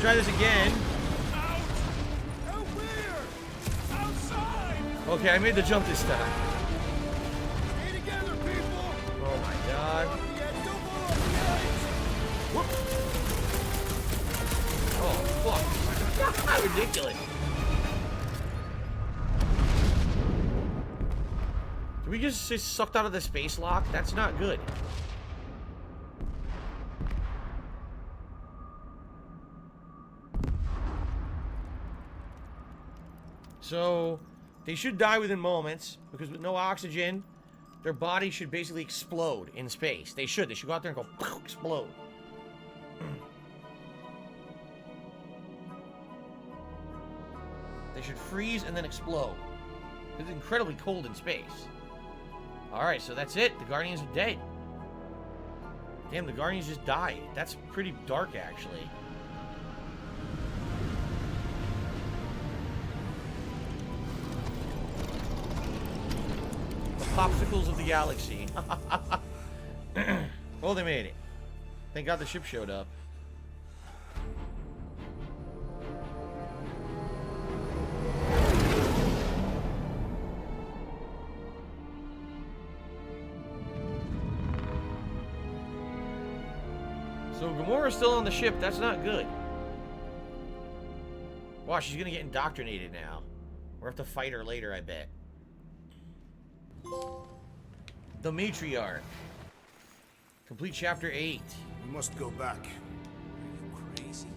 Try this again. Out! Out where? Outside! Okay, I made the jump this time. Stay together, people! Oh my god. Yeah, double up the ice! Whoop. Oh, fuck. Ridiculous. Did we just sucked out of the space lock? That's not good. So, they should die within moments, because with no oxygen, their body should basically explode in space. They should go out there and go, poof, explode. They should freeze and then explode. It's incredibly cold in space. Alright, so that's it. The Guardians are dead. Damn, the Guardians just died. That's pretty dark, actually. The popsicles of the galaxy. Well, they made it. Thank God the ship showed up. So Gamora's still on the ship. That's not good. Wow, she's gonna get indoctrinated now. We'll have to fight her later, I bet. The Matriarch. Complete chapter 8. We must go back. Are you crazy?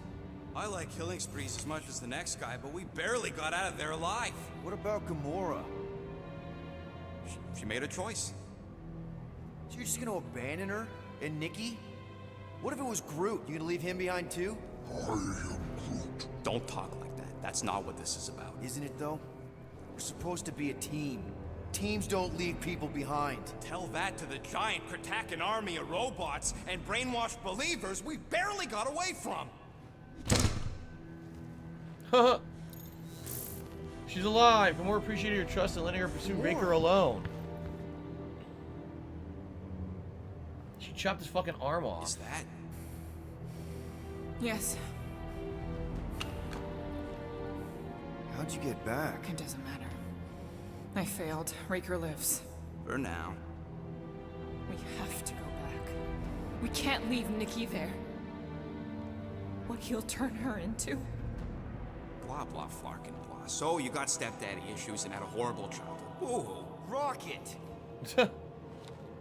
I like killing sprees as much as the next guy, but we barely got out of there alive. What about Gamora? She made a choice. So you're just gonna abandon her? And Nikki? What if it was Groot? You gonna leave him behind too? Don't talk like that. That's not what this is about. Isn't it though? We're supposed to be a team. Teams don't leave people behind. Tell that to the giant Kratakan army of robots and brainwashed believers we barely got away from. She's alive. Gamora appreciated your trust in letting her pursue Raker alone. She chopped his fucking arm off. Is that? Yes, How'd you get back? it doesn't matter. I failed. Raker lives. For now. We have to go back. We can't leave Nikki there. What he'll turn her into. Blah, blah, flarkin' blah. So you got stepdaddy issues and had a horrible childhood. Ooh. Rocket!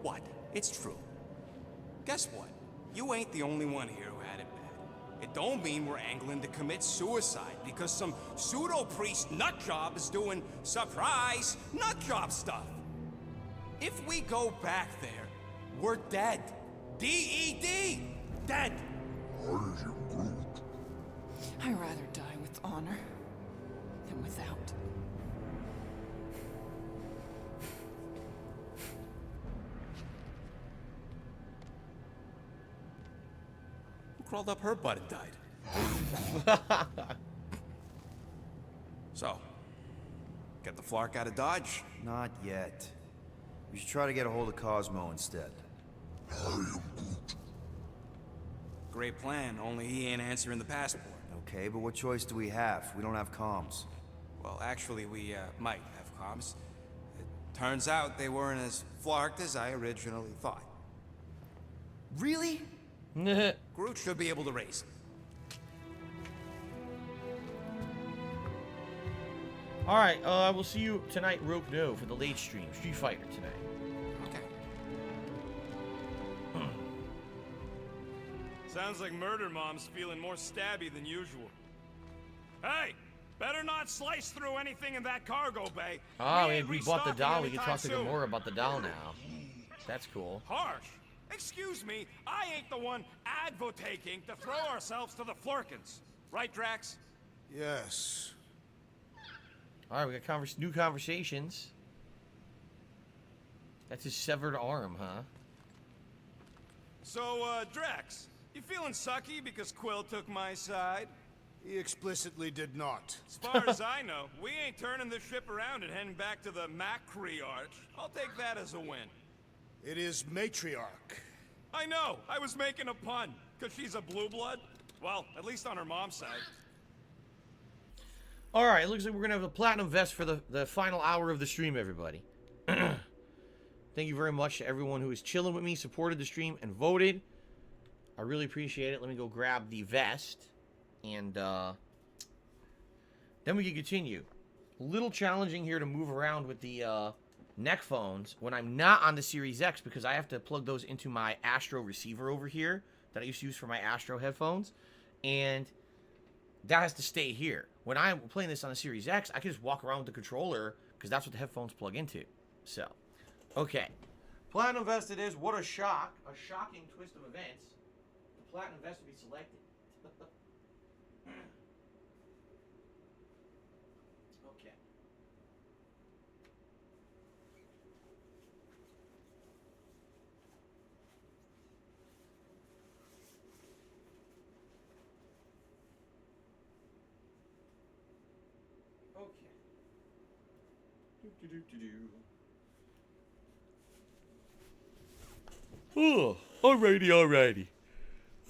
What? It's true. Guess what? You ain't the only one here who had it bad. It don't mean we're angling to commit suicide because some pseudo-priest nutjob is doing surprise nutjob stuff. If we go back there, we're dead. D-E-D! Dead! I'd rather die with honor than without. Who crawled up her butt and died? So, get the Flark out of Dodge? Not yet. We should try to get a hold of Cosmo instead. Great plan, only he ain't answering the passport. Okay, but what choice do we have? We don't have comms. Well, actually, we might have comms. It turns out they weren't as flarked as I originally thought. Really? Groot should be able to raise him. Alright, I will see you tonight, Rope No, for the late stream. Street Fighter tonight. Okay. Sounds like Murder Mom's feeling more stabby than usual. Hey! Better not slice through anything in that cargo bay. Oh, ain't we bought the restocking doll. We can anytime talk to soon. Gamora about the doll now. That's cool. Harsh. Excuse me, I ain't the one advocating to throw ourselves to the Flurkins. Right, Drax? Yes. Alright, we got new conversations. That's his severed arm, huh? So, Drax, you feeling sucky because Quill took my side? He explicitly did not. As far as I know, we ain't turning this ship around and heading back to the Matriarch. I'll take that as a win. It is Matriarch. I know, I was making a pun, because she's a blue blood. Well, at least on her mom's side. All right, it looks like we're gonna have a platinum vest for the final hour of the stream, everybody. Thank you very much to everyone who is chilling with me, supported the stream, and voted. I really appreciate it. Let me go grab the vest, and then we can continue. A little challenging here to move around with the neck phones when I'm not on the Series X, because I have to plug those into my Astro receiver over here that I used to use for my Astro headphones, and that has to stay here. When I'm playing this on the Series X, I can just walk around with the controller, because that's what the headphones plug into. So, okay. Platinum vest it is. What a shock. A shocking twist of events. The platinum vest will be selected. Okay. Okay. Oh, alrighty.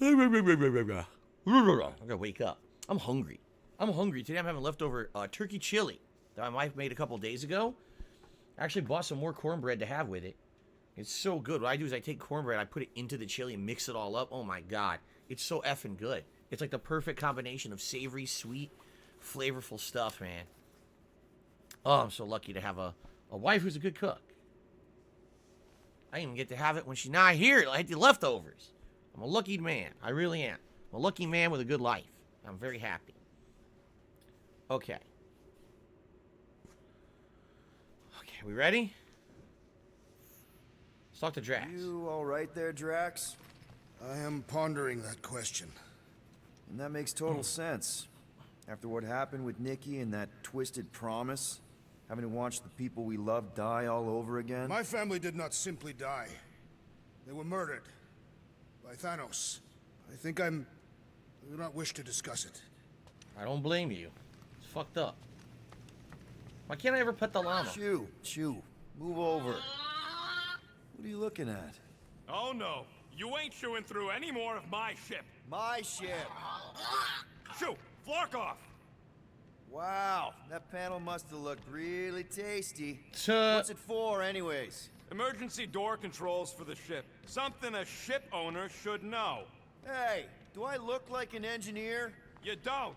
I gotta wake up. I'm hungry. Today I'm having leftover turkey chili that my wife made a couple days ago. I actually bought some more cornbread to have with it. It's so good. What I do is I take cornbread, I put it into the chili and mix it all up. Oh my god. It's so effing good. It's like the perfect combination of savory, sweet, flavorful stuff, man. Oh, I'm so lucky to have a wife who's a good cook. I even get to have it when she's not here. I had the leftovers. I'm a lucky man. I really am. I'm a lucky man with a good life. I'm very happy. Okay. Okay, we ready? Let's talk to Drax. You all right there, Drax? I am pondering that question. And that makes total sense. After what happened with Nikki and that twisted promise, having to watch the people we love die all over again. My family did not simply die. They were murdered. By Thanos. I do not wish to discuss it. I don't blame you. It's fucked up. Why can't I ever pet the llama? Chew. Move over. What are you looking at? Oh no, you ain't chewing through any more of my ship. My ship. Shoo, flark off. Wow, that panel must have looked really tasty. So, What's it for, anyways? Emergency door controls for the ship. Something a ship owner should know. Hey, do I look like an engineer? You don't.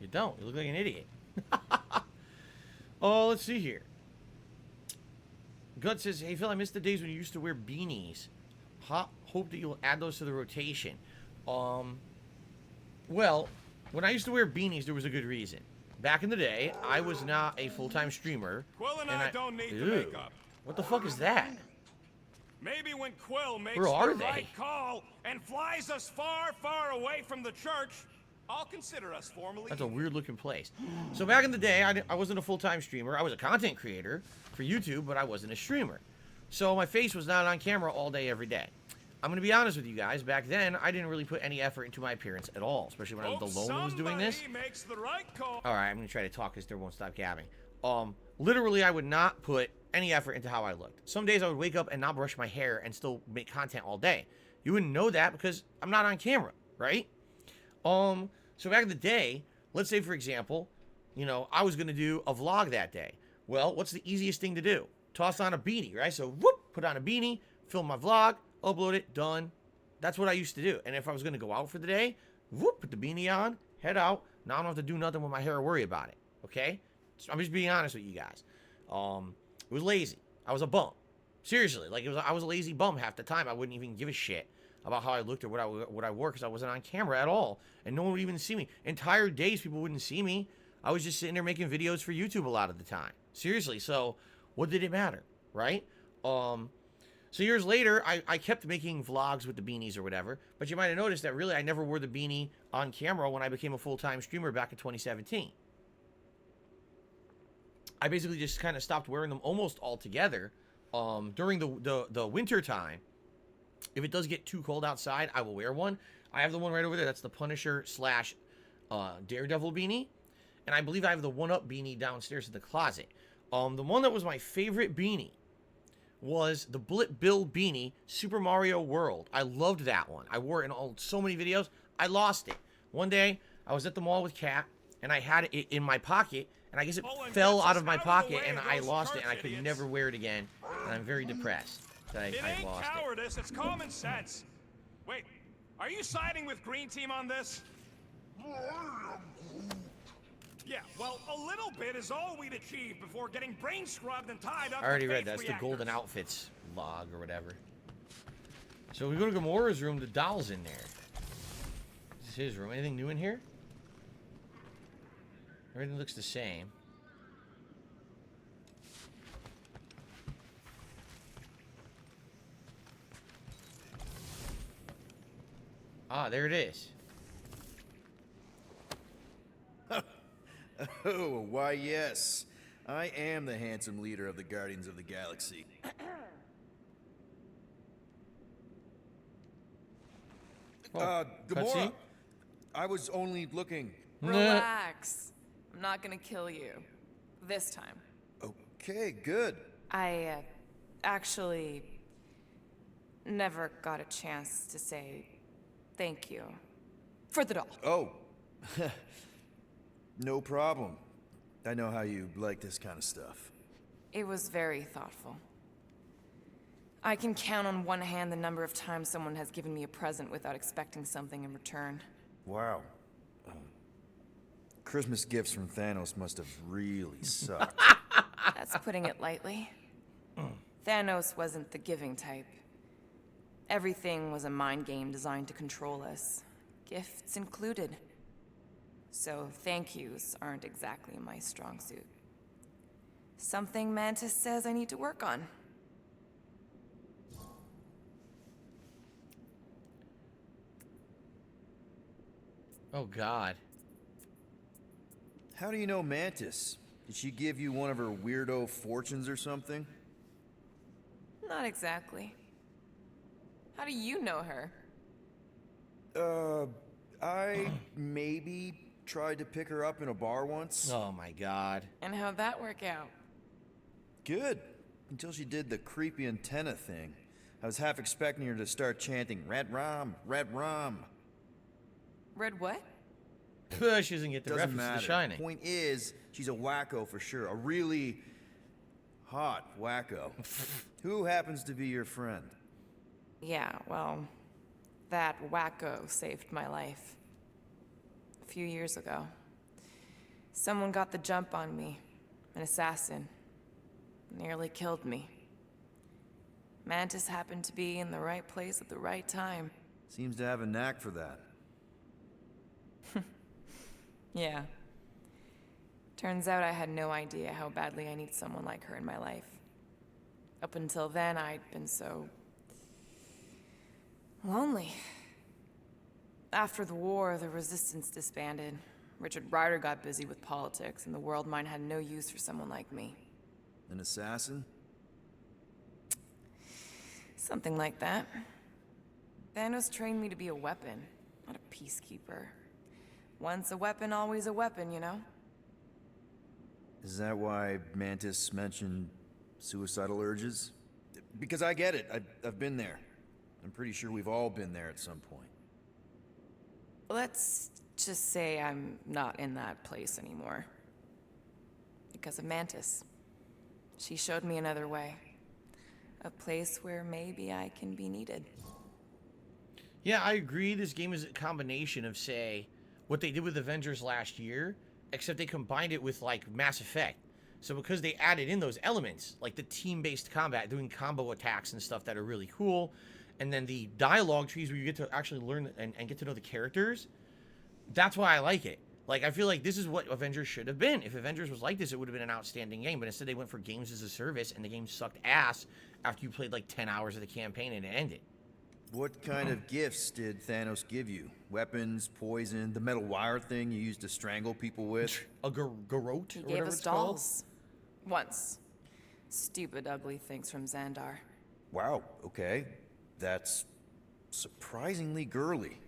you don't. You look like an idiot. Oh, let's see here. Gut says, hey Phil, I missed the days when you used to wear beanies. Hope that you'll add those to the rotation. Well, when I used to wear beanies, there was a good reason. Back in the day, I was not a full-time streamer. Quill and I don't need to Ew. make up. What the fuck is that? Maybe when Quill makes Where are the right they? call and flies us far, far away from the church, I'll consider us formally. That's a weird-looking place. So back in the day, I wasn't a full-time streamer. I was a content creator for YouTube, but I wasn't a streamer. So my face was not on camera all day, every day. I'm going to be honest with you guys. Back then, I didn't really put any effort into my appearance at all, especially when I was alone and was doing this. Makes the right call. All right, I'm going to try to talk because there won't stop gabbing. Literally, I would not put any effort into how I looked. Some days I would wake up and not brush my hair and still make content all day. You wouldn't know that because I'm not on camera, right? So back in the day, let's say, for example, you know, I was going to do a vlog that day. Well, what's the easiest thing to do? Toss on a beanie, right? So, whoop, put on a beanie, film my vlog, upload it, done. That's what I used to do. And if I was going to go out for the day, whoop, put the beanie on, head out. Now I don't have to do nothing with my hair or worry about it, okay? So I'm just being honest with you guys. It was lazy. I was a bum. Seriously, like I was a lazy bum half the time. I wouldn't even give a shit about how I looked or what I wore because I wasn't on camera at all, and no one would even see me. Entire days, people wouldn't see me. I was just sitting there making videos for YouTube a lot of the time. Seriously, so what did it matter, right? So years later, I kept making vlogs with the beanies or whatever, but you might have noticed that really I never wore the beanie on camera when I became a full-time streamer back in 2017. I basically just kind of stopped wearing them almost altogether during the winter time. If it does get too cold outside, I will wear one. I have the one right over there. That's the Punisher / Daredevil beanie. And I believe I have the one-up beanie downstairs in the closet. The one that was my favorite beanie was the Blip Bill Beanie Super Mario World. I loved that one. I wore it in so many videos. I lost it. One day, I was at the mall with Kat, and I had it in my pocket, and I guess it fell out of my pocket, and I lost it, and I could never wear it again. And I'm very depressed that I lost it. Cowardice, it's common sense. Wait, are you siding with Green Team on this? Yeah, well, a little bit is all we'd achieve before getting brain scrubbed and tied up. I already read that. That's the Golden Outfits log or whatever. So we go to Gamora's room. The doll's in there. This is his room. Anything new in here? Everything looks the same. Ah, there it is. Oh, why yes. I am the handsome leader of the Guardians of the Galaxy. Oh, Gamora, cutscene? I was only looking. Relax. I'm not gonna kill you. This time. Okay, good. I, actually never got a chance to say thank you for the doll. Oh. No problem. I know how you like this kind of stuff. It was very thoughtful. I can count on one hand the number of times someone has given me a present without expecting something in return. Wow. Christmas gifts from Thanos must have really sucked. That's putting it lightly. Thanos wasn't the giving type. Everything was a mind game designed to control us, gifts included. So thank yous aren't exactly my strong suit. Something Mantis says I need to work on. Oh, God. How do you know Mantis? Did she give you one of her weirdo fortunes or something? Not exactly. How do you know her? I maybe tried to pick her up in a bar once. Oh, my God. And how'd that work out? Good. Until she did the creepy antenna thing. I was half expecting her to start chanting, Red Rum, Red Rum. Red what? She doesn't get the Doesn't reference matter. to The Shining. Point is, she's a wacko for sure. A really hot wacko. Who happens to be your friend? Yeah, well, that wacko saved my life. A few years ago. Someone got the jump on me. An assassin. Nearly killed me. Mantis happened to be in the right place at the right time. Seems to have a knack for that. Yeah. Turns out I had no idea how badly I need someone like her in my life. Up until then, I'd been so lonely. After the war, the resistance disbanded. Richard Ryder got busy with politics, and the world mine had no use for someone like me. An assassin? Something like that. Thanos trained me to be a weapon, not a peacekeeper. Once a weapon, always a weapon, you know? Is that why Mantis mentioned suicidal urges? Because I get it. I've been there. I'm pretty sure we've all been there at some point. Let's just say I'm not in that place anymore. Because of Mantis. She showed me another way. A place where maybe I can be needed. Yeah, I agree. This game is a combination of, say, what they did with Avengers last year, except they combined it with, like, Mass Effect. So because they added in those elements, like the team-based combat, doing combo attacks and stuff that are really cool, and then the dialogue trees where you get to actually learn and get to know the characters, that's why I like it. Like, I feel like this is what Avengers should have been. If Avengers was like this, it would have been an outstanding game, but instead they went for games as a service, and the game sucked ass after you played, like, 10 hours of the campaign and it ended. What kind of gifts did Thanos give you? Weapons, poison, the metal wire thing you used to strangle people with? A garrote? He or gave whatever us it's called? dolls. Once. Stupid, ugly things from Xandar. Wow, okay. That's surprisingly girly.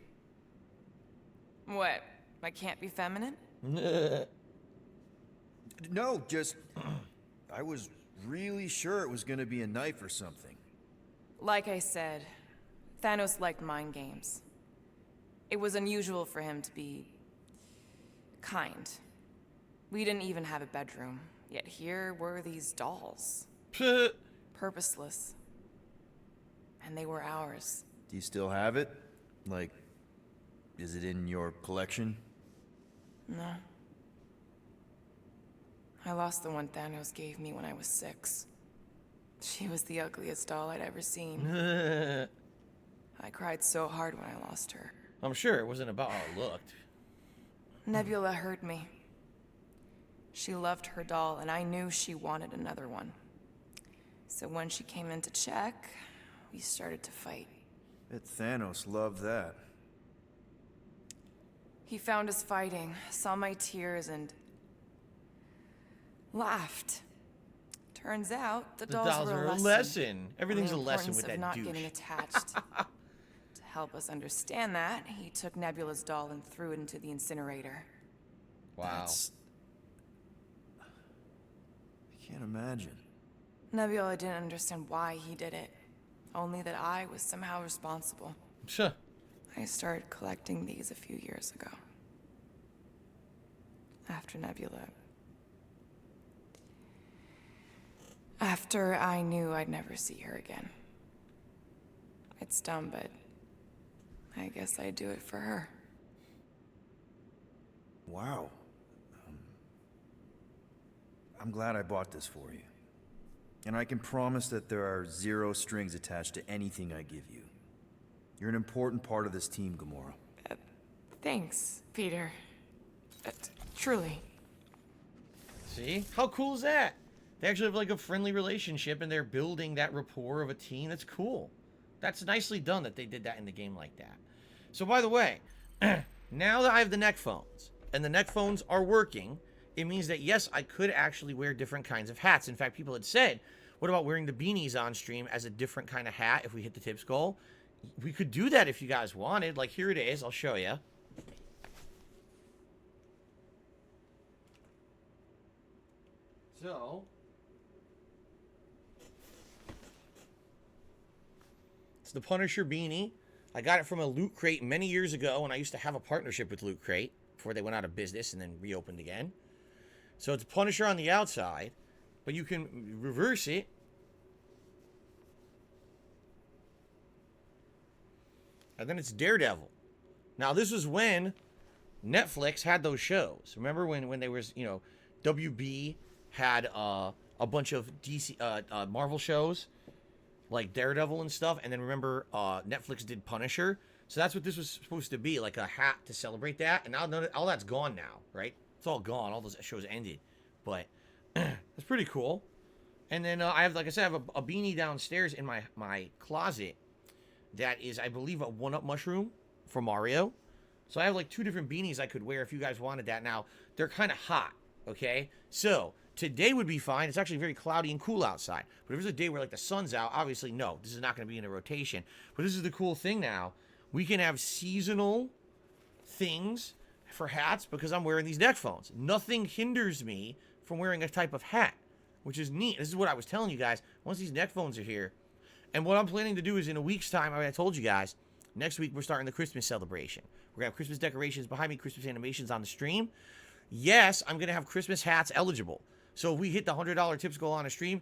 What? I can't be feminine? No, just... I was really sure it was gonna be a knife or something. Like I said, Thanos liked mind games. It was unusual for him to be kind. We didn't even have a bedroom, yet here were these dolls. Purposeless. And they were ours. Do you still have it? Like, is it in your collection? No. I lost the one Thanos gave me when I was 6. She was the ugliest doll I'd ever seen. I cried so hard when I lost her. I'm sure it wasn't about how it looked. Nebula hurt me. She loved her doll, and I knew she wanted another one. So when she came in to check, we started to fight. Bet Thanos loved that. He found us fighting, saw my tears, and laughed. Turns out the dolls were a lesson. Everything's a lesson with that not douche. Getting attached. To help us understand that, he took Nebula's doll and threw it into the incinerator. Wow. I can't imagine. Nebula didn't understand why he did it, only that I was somehow responsible. Sure. I started collecting these a few years ago. After Nebula. After I knew I'd never see her again. It's dumb, but I guess I'd do it for her. Wow. I'm glad I bought this for you. And I can promise that there are 0 strings attached to anything I give you. You're an important part of this team, Gamora. Thanks, Peter. Truly. See? How cool is that? They actually have like a friendly relationship and they're building that rapport of a team. That's cool. That's nicely done that they did that in the game like that. So by the way, now that I have the neck phones and the neck phones are working, it means that yes, I could actually wear different kinds of hats. In fact, people had said, what about wearing the beanies on stream as a different kind of hat if we hit the tips goal? We could do that if you guys wanted. Like, here it is. I'll show you. So, it's the Punisher beanie. I got it from a Loot Crate many years ago, and I used to have a partnership with Loot Crate before they went out of business and then reopened again. So it's Punisher on the outside, but you can reverse it. And then it's Daredevil. Now, this was when Netflix had those shows. Remember when there was, you know, WB had a bunch of DC Marvel shows like Daredevil and stuff, and then remember Netflix did Punisher. So that's what this was supposed to be, like a hat to celebrate that. And now all that's gone now, right? It's all gone. All those shows ended, but it's pretty cool. And then I have, like I said, I have a beanie downstairs in my closet that is, I believe, a 1-Up mushroom for Mario. So I have like 2 different beanies I could wear if you guys wanted that. Now they're kind of hot, okay? So today would be fine. It's actually very cloudy and cool outside. But if there's a day where like the sun's out, obviously no, this is not going to be in a rotation. But this is the cool thing now. We can have seasonal things for hats because I'm wearing these neck phones. Nothing hinders me from wearing a type of hat, which is neat. This is what I was telling you guys. Once these neck phones are here, and what I'm planning to do is in a week's time, I told you guys, next week we're starting the Christmas celebration. We're going to have Christmas decorations behind me, Christmas animations on the stream. Yes, I'm going to have Christmas hats eligible. So if we hit the $100 tips goal on a stream,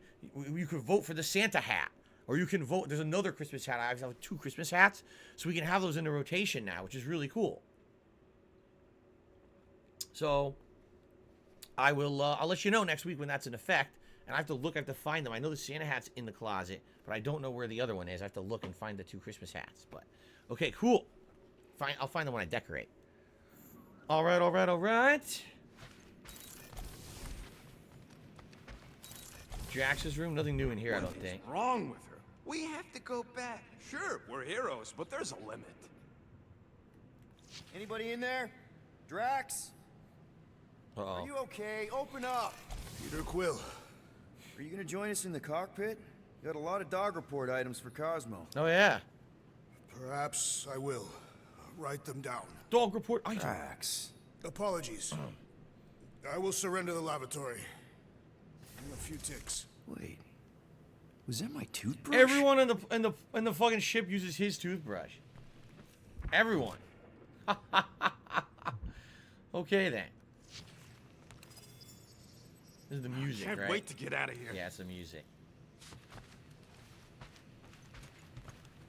you could vote for the Santa hat. Or you can vote, there's another Christmas hat. I have 2 Christmas hats. So we can have those in the rotation now, which is really cool. So I will, I'll let you know next week when that's in effect. And I have to find them. I know the Santa hat's in the closet, but I don't know where the other one is. I have to look and find the 2 Christmas hats. But, okay, cool. Fine, I'll find them when I decorate. All right, all right, all right. Drax's room, nothing new in here, I don't think. What's wrong with her? We have to go back. Sure, we're heroes, but there's a limit. Anybody in there? Drax? Uh-oh. Are you okay? Open up! Peter Quill. Are you gonna join us in the cockpit? Got a lot of dog report items for Cosmo. Oh, yeah. Perhaps I will. Write them down. Dog report item. Drax. Apologies. I will surrender the lavatory. In a few ticks. Wait. Was that my toothbrush? Everyone in the fucking ship uses his toothbrush. Everyone. Okay then. This is the music, Can't right? wait to get out of here. Yeah, it's the music.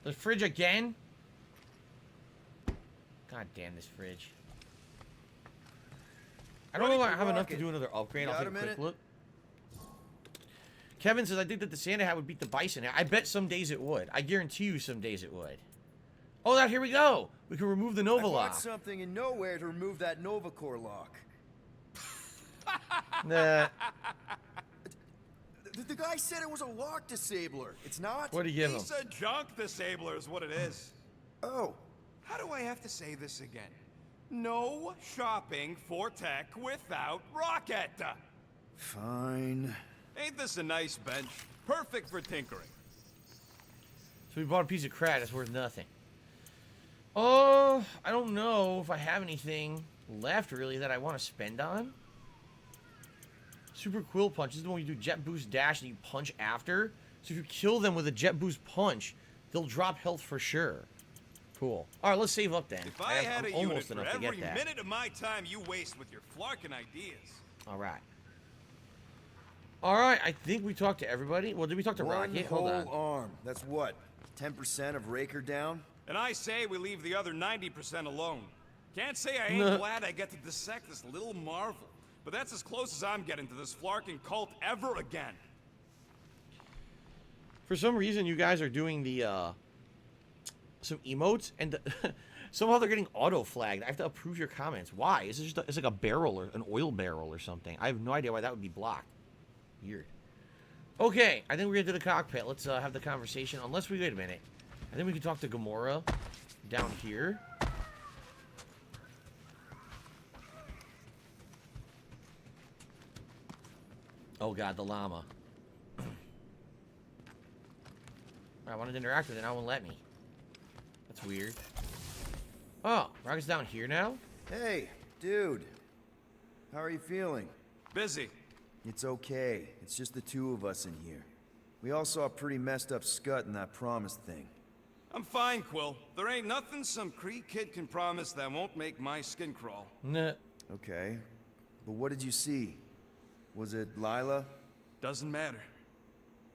The fridge again? God damn this fridge. I don't know if I have enough to do another upgrade. I'll take a quick look. Kevin says, I think that the Santa hat would beat the bison hat. I bet some days it would. I guarantee you some days it would. Oh, now here we go. We can remove the Nova lock. I bought something in nowhere to remove that Nova Core lock. Nah. The guy said it was a lock disabler. It's not? What do you give him? He's a junk disabler is what it is. Oh. How do I have to say this again? No shopping for tech without Rocket. Fine. Ain't this a nice bench? Perfect for tinkering. So we bought a piece of crap that's worth nothing. Oh, I don't know if I have anything left really that I want to spend on. Super Quill Punch. This is the one you do Jet Boost Dash and you punch after. So if you kill them with a Jet Boost Punch, they'll drop health for sure. Cool. All right, let's save up then. If I had a unit almost for enough to every get that. minute of my time you waste with your flarkin' ideas. All right. All right, I think we talked to everybody. Well, did we talk to Rocket? Hold on. One whole arm. That's what? 10% of Raker down? And I say we leave the other 90% alone. Can't say I ain't glad I get to dissect this little marvel. But that's as close as I'm getting to this flarkin' cult ever again. For some reason, you guys are doing the, some emotes, and somehow they're getting auto-flagged. I have to approve your comments. Why? Is it just it's like a barrel or an oil barrel or something? I have no idea why that would be blocked. Weird. Okay, I think we're into the cockpit. Let's have the conversation. Unless we wait a minute. I think we can talk to Gamora down here. Oh god, the llama. I wanted to interact with it, now it won't let me. That's weird. Oh, Rocket's down here now? Hey, dude. How are you feeling? Busy. It's okay. It's just the two of us in here. We all saw a pretty messed up scut in that promise thing. I'm fine, Quill. There ain't nothing some Kree kid can promise that won't make my skin crawl. Nah. Okay. But what did you see? Was it Lila? Doesn't matter.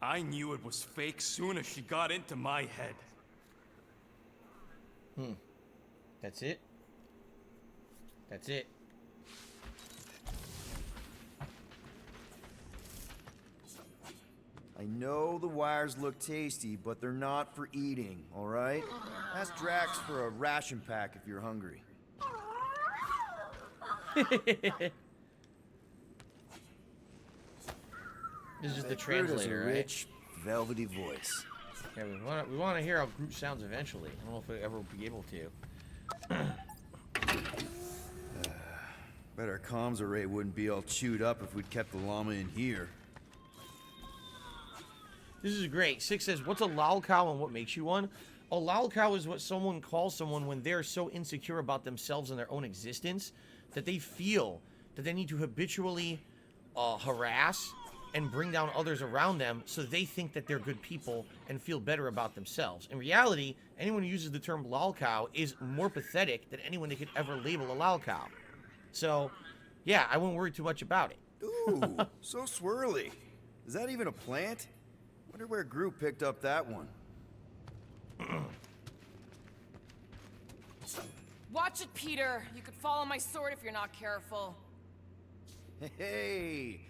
I knew it was fake soon as she got into my head. That's it? That's it. I know the wires look tasty, but they're not for eating, alright? Ask Drax for a ration pack if you're hungry. This is just the Groot has a translator, right? rich, velvety voice. Yeah, we want to hear how Groot sounds eventually. I don't know if we ever will be able to. Bet our comms array wouldn't be all chewed up if we'd kept the llama in here. This is great. Six says, what's a lol cow and what makes you one? A lol cow is what someone calls someone when they're so insecure about themselves and their own existence that they feel that they need to habitually harass and bring down others around them so they think that they're good people and feel better about themselves. In reality, anyone who uses the term lol cow is more pathetic than anyone they could ever label a lol cow. So, yeah, I wouldn't worry too much about it. Ooh, so swirly. Is that even a plant? Wonder where Groot picked up that one. Watch it, Peter. You could fall on my sword if you're not careful. Hey,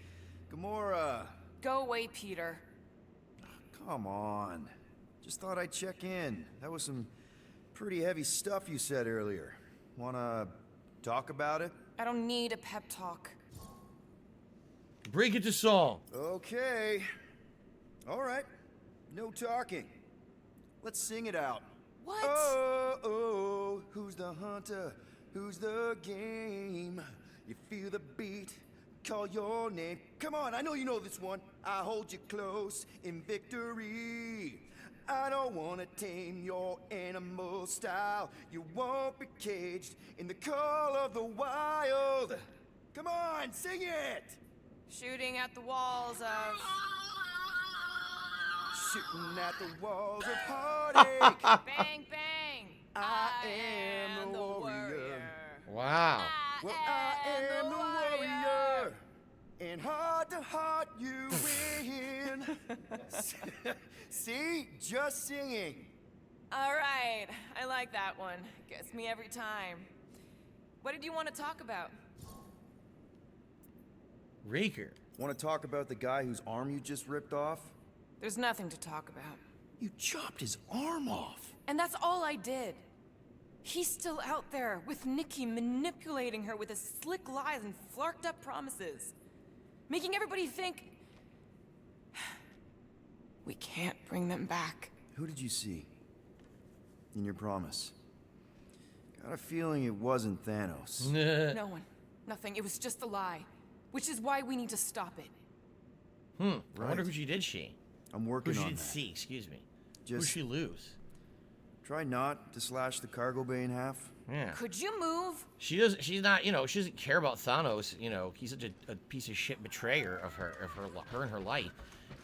Gamora. Go away, Peter. Come on. Just thought I'd check in. That was some pretty heavy stuff you said earlier. Wanna talk about it? I don't need a pep talk. Break it to song. Okay. All right. No talking. Let's sing it out. What? Oh, oh, who's the hunter? Who's the game? You feel the beat, call your name. Come on, I know you know this one. I hold you close in victory. I don't wanna tame your animal style. You won't be caged in the call of the wild. Come on, sing it! Shooting at the walls of... shooting at the walls of heartache. Bang, bang! I am the warrior. Wow. Well, I am the warrior. And heart to heart, you win. See? Just singing. All right, I like that one. Gets me every time. What did you want to talk about? Raker. Want to talk about the guy whose arm you just ripped off? There's nothing to talk about. You chopped his arm off. And that's all I did. He's still out there with Nikki manipulating her with his slick lies and flarked up promises. Making everybody think... we can't bring them back. Who did you see? In your promise? Got a feeling it wasn't Thanos. No one. Nothing. It was just a lie. Which is why we need to stop it. I wonder Right. who she did she. I'm working Who she on did that. see, excuse me. Who Just she lose? try not to slash the cargo bay in half. Yeah. Could you move? She's not, you know, she doesn't care about Thanos, you know, he's such a piece of shit betrayer of her and her life.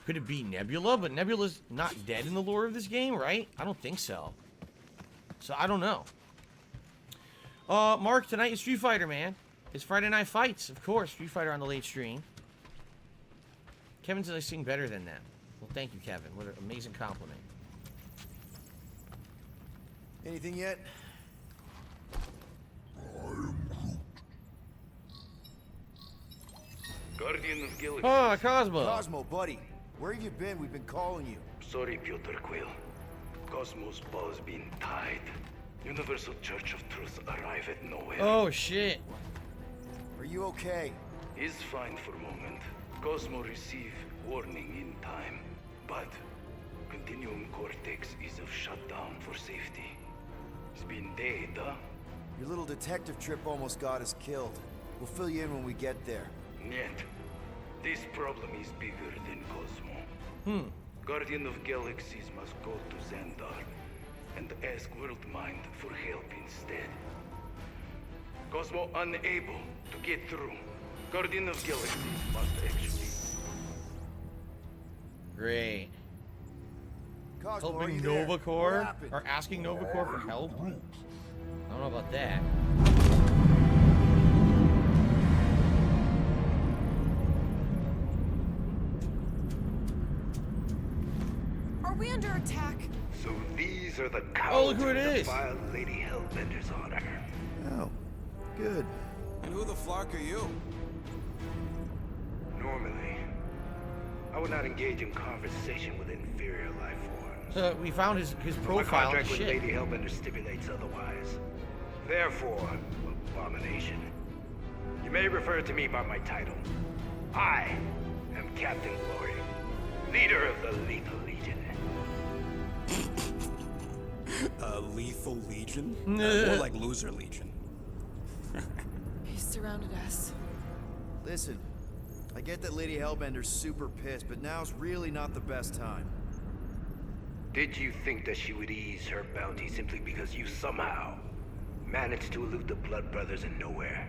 Could it be Nebula? But Nebula's not dead in the lore of this game, right? I don't think so. So I don't know. Mark, tonight is Street Fighter, man. It's Friday Night Fights, of course. Street Fighter on the late stream. Kevin says I sing better than them. Well, thank you, Kevin. What an amazing compliment. Anything yet? Guardian of Galaxy. Ah, Cosmo. Cosmo, buddy. Where have you been? We've been calling you. Sorry, Piotr Quill. Cosmos ball's been tied. Universal Church of Truth arrive at nowhere. Oh, shit. Are you okay? Is fine for moment. Cosmo receive warning in time. But Continuum Cortex is of shutdown for safety. It's been dead, huh? Your little detective trip almost got us killed. We'll fill you in when we get there. Yet, this problem is bigger than Cosmo. Guardian of Galaxies must go to Xandar and ask Worldmind for help instead. Cosmo unable to get through. Guardian of Galaxies must execute. Great. Cosmo, are Helping you there? What Novacore? happened? Or asking Novacore for help? I don't know about that. Are we under attack? So these are the Oh, look cowards who it who is. defile Lady Hellbender's honor. Oh, good. And who the flark are you? Normally, I would not engage in conversation with inferior life forms. We found his My profile and contract with shit. Lady Hellbender stipulates otherwise. Therefore, abomination. You may refer to me by my title. I am Captain Glory, leader of the Lethal Legion. Lethal Legion? More like Loser Legion. He surrounded us. Listen, I get that Lady Hellbender's super pissed, but now's really not the best time. Did you think that she would ease her bounty simply because you somehow managed to elude the Blood Brothers in nowhere?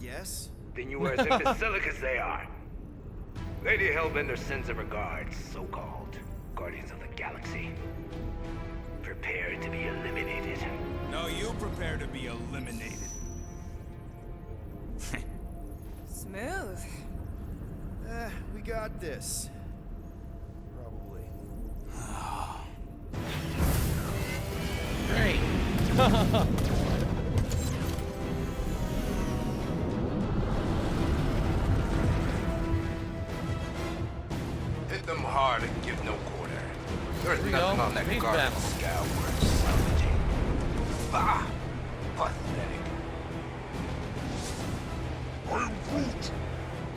Yes? Then you were as imbecilic as they are. Lady Hellbender sends her regards, so-called Guardians of the Galaxy. Prepare to be eliminated. No, you prepare to be eliminated. Smooth. We got this. Probably. Great. Hit them hard and give no quarter. There's Here we nothing go. on that Space Guardian battle. scout worth salvaging. Bah! Pathetic.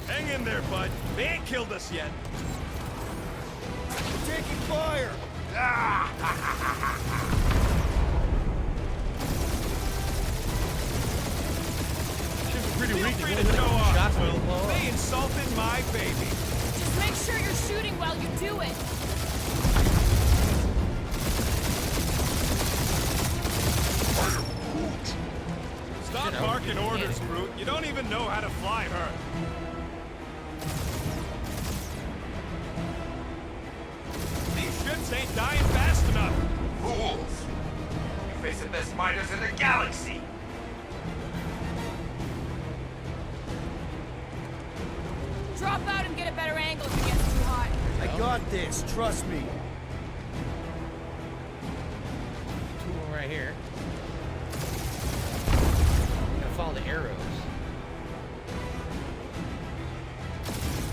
Hang in there, bud. They ain't killed us yet. We're taking fire! Should be pretty Feel weak. free If to only show a off, shots Will. will blow up. They insulted my baby. Just make sure you're shooting while you do it. Stop You know, barking yeah. orders, Brute. You don't even know how to fly her. These moms ain't dying fast enough. Fools! You face the best miners in the galaxy! Drop out and get a better angle if it gets too hot. I got this, trust me. Two of them right here. Gotta follow the arrows.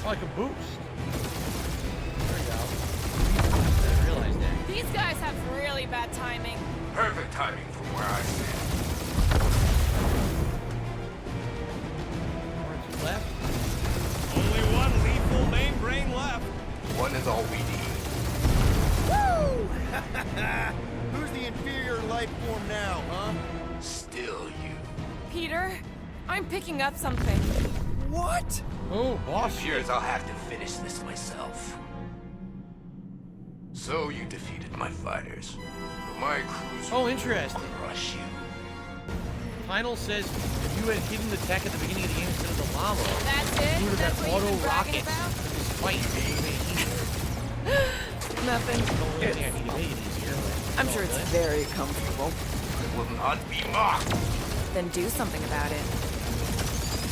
Oh, I can boost. There we go. I didn't realize that. These guys have really bad timing. Perfect timing from where I stand. One or two left. Only one lethal main brain left. One is all we need. Woo! Who's the inferior life form now, huh? Still you. Peter, I'm picking up something. What? Oh, boss. Fears I'll have to finish this myself. So you defeated my fighters. But my crews Oh, interesting. will crush you. Final says if you had hidden the tech at the beginning of the game instead of the lava, That's it? you would That's have what had you've auto been bragging rockets. about? This fight would have made it easier. Nothing. Don't really think I need to make it easier, but I'm all sure it's good. very comfortable. I will not be mocked. Then do something about it.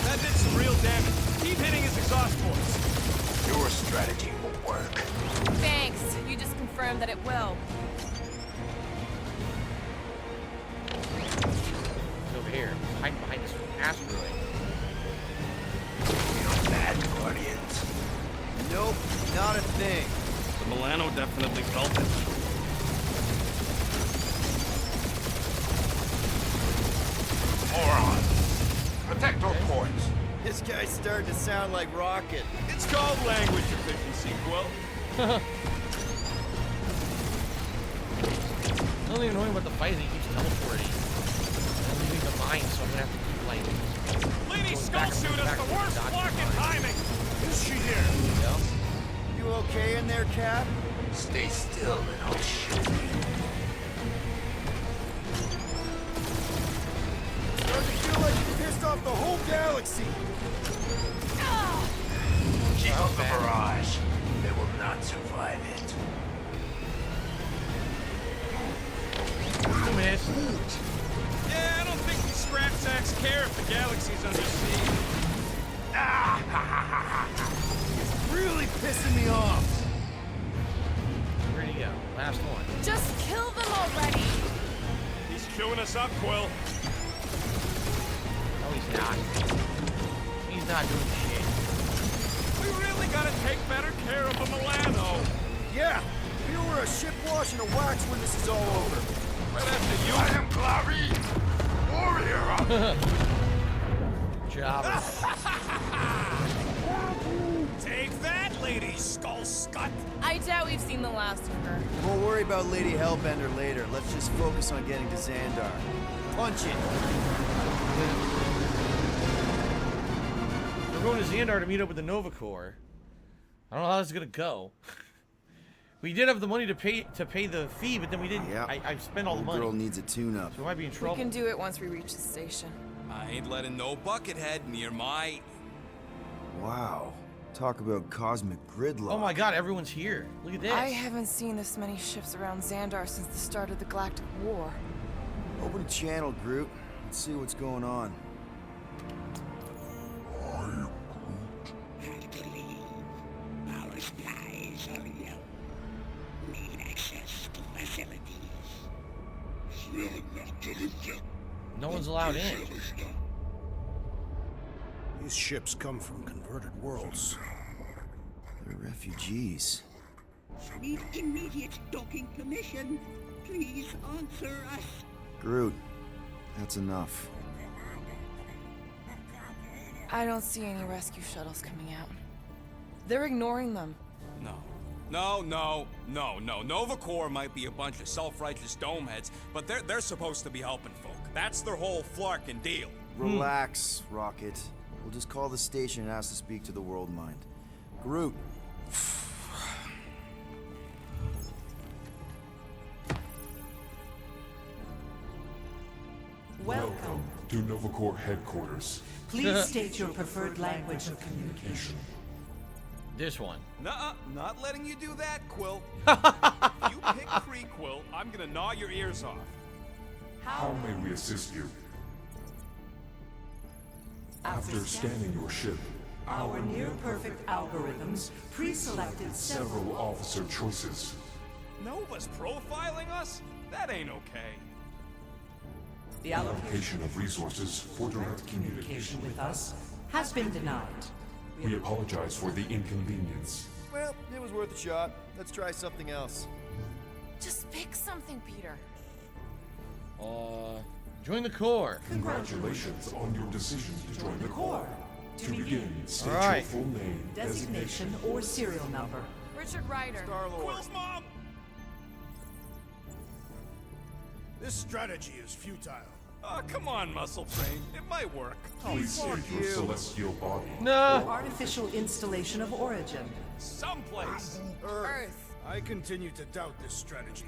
That did some real damage. Keep hitting his exhaust ports. Your strategy will work. Thanks. You just confirmed that it will. It's over here. It's hiding behind this asteroid. You're bad, Guardians. Nope, not a thing. The Milano definitely felt it. Morons. Protect our ports. This guy's starting to sound like Rocket. It's called language efficiency, Quill. The only annoying about the fight is he keeps teleporting. And leaving the mine, so I'm gonna have to keep like Lady going back Skullsuit and has back the and worst dodging blocking mines. timing. Is she here? You know? You okay in there, Cap? Stay still and I'll shoot you. Starting to feel like you pissed off the whole galaxy. Keep up the barrage. They will not survive it. Two minutes. Yeah, I don't think these scrap sacks care if the galaxy's under siege. It's really pissing me off. Where'd he go? Last one. Just kill them already. He's chewing us up, Quill. No, he's not. He's not doing shit. We really gotta take better care of the Milano. Yeah, we were a ship wash and a wax when this is all over. Right after you. I am Clary, warrior of Job. Take that, Lady Skullscut. I doubt we've seen the last of her. We'll worry about Lady Hellbender later. Let's just focus on getting to Xandar. Punch it. We're going to Xandar to meet up with the Nova Corps. I don't know how this is gonna go. We did have the money to pay the fee, but then we didn't. Yeah. I spent all the money. Girl needs a tune-up. So we might be in We trouble. can do it once we reach the station. I ain't letting no buckethead near my... Wow. Talk about cosmic gridlock. Oh my god, everyone's here. Look at this. I haven't seen this many ships around Xandar since the start of the Galactic War. Open a channel, Groot. Let's see what's going on. Our skies are yellow. Need access to facilities. No one's allowed in. These ships come from converted worlds. They're refugees. Need immediate docking permission. Please answer us. Groot, that's enough. I don't see any rescue shuttles coming out. They're ignoring them. No. Nova Corps might be a bunch of self-righteous domeheads, but they're supposed to be helping folk. That's their whole flarkin' deal. Relax, Rocket. We'll just call the station and ask to speak to the World Mind. Groot. Welcome to Nova Corps headquarters. Please state your preferred language of communication. This one. Nuh-uh, not letting you do that, Quill. If you pick Kree, Quill, I'm gonna gnaw your ears off. How may we assist you? After scanning your ship, our near-perfect algorithms pre-selected several officer choices. Nova's profiling us? That ain't okay. The allocation of resources for direct communication with us has been denied. We apologize for the inconvenience. Well, it was worth a shot. Let's try something else. Just pick something, Peter. Join the Corps. Congratulations on your decision to join the Corps. To begin, state All right. your full name, designation, or serial number. Richard Ryder. Star-Lord. Quill's mom! This strategy is futile. Oh, come on, Muscle Brain. It might work. please state your celestial body. No. Artificial installation of origin. Someplace. Earth. I continue to doubt this strategy.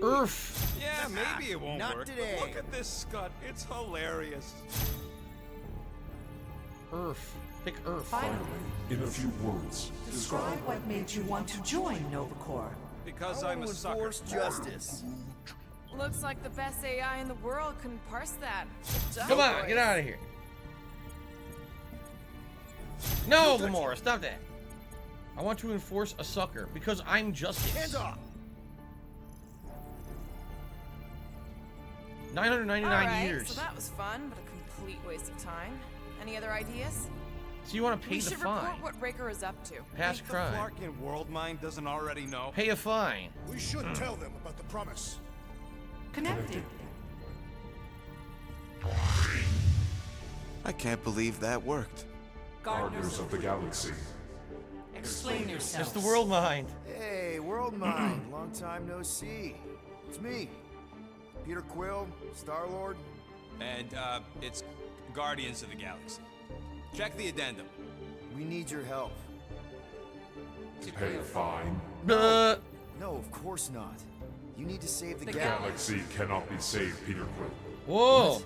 Earth. Yeah, maybe it won't Not work. today. But look at this scut. It's hilarious. Earth. Pick Earth. Finally, In a few words, describe what made you want to join Nova Corps. Because I I'm a want to sucker. enforce justice. Looks like the best AI in the world couldn't parse that. Good job, Come on, boys. get out of here. No, Gamora, stop that. I want to enforce a sucker because I'm justice. Hands off! 999 Alright, years. so that was fun, but a complete waste of time. Any other ideas? So you want to pay We the should fine. report what Raker is up to. Past Think the crime. Clark in World Mind doesn't already know. Pay a fine. We should tell them about the promise. Connected. I can't believe that worked. Gardeners of the Galaxy. Explain yourself. It's the world mind. Hey, World Mind. Long time no see. It's me. Peter Quill, Star-Lord. And, it's Guardians of the Galaxy. Check the addendum. We need your help. Pay a fine. Uh, No, of course not. You need to save the The galaxy. Galaxy cannot be saved, Peter Quill. whoa.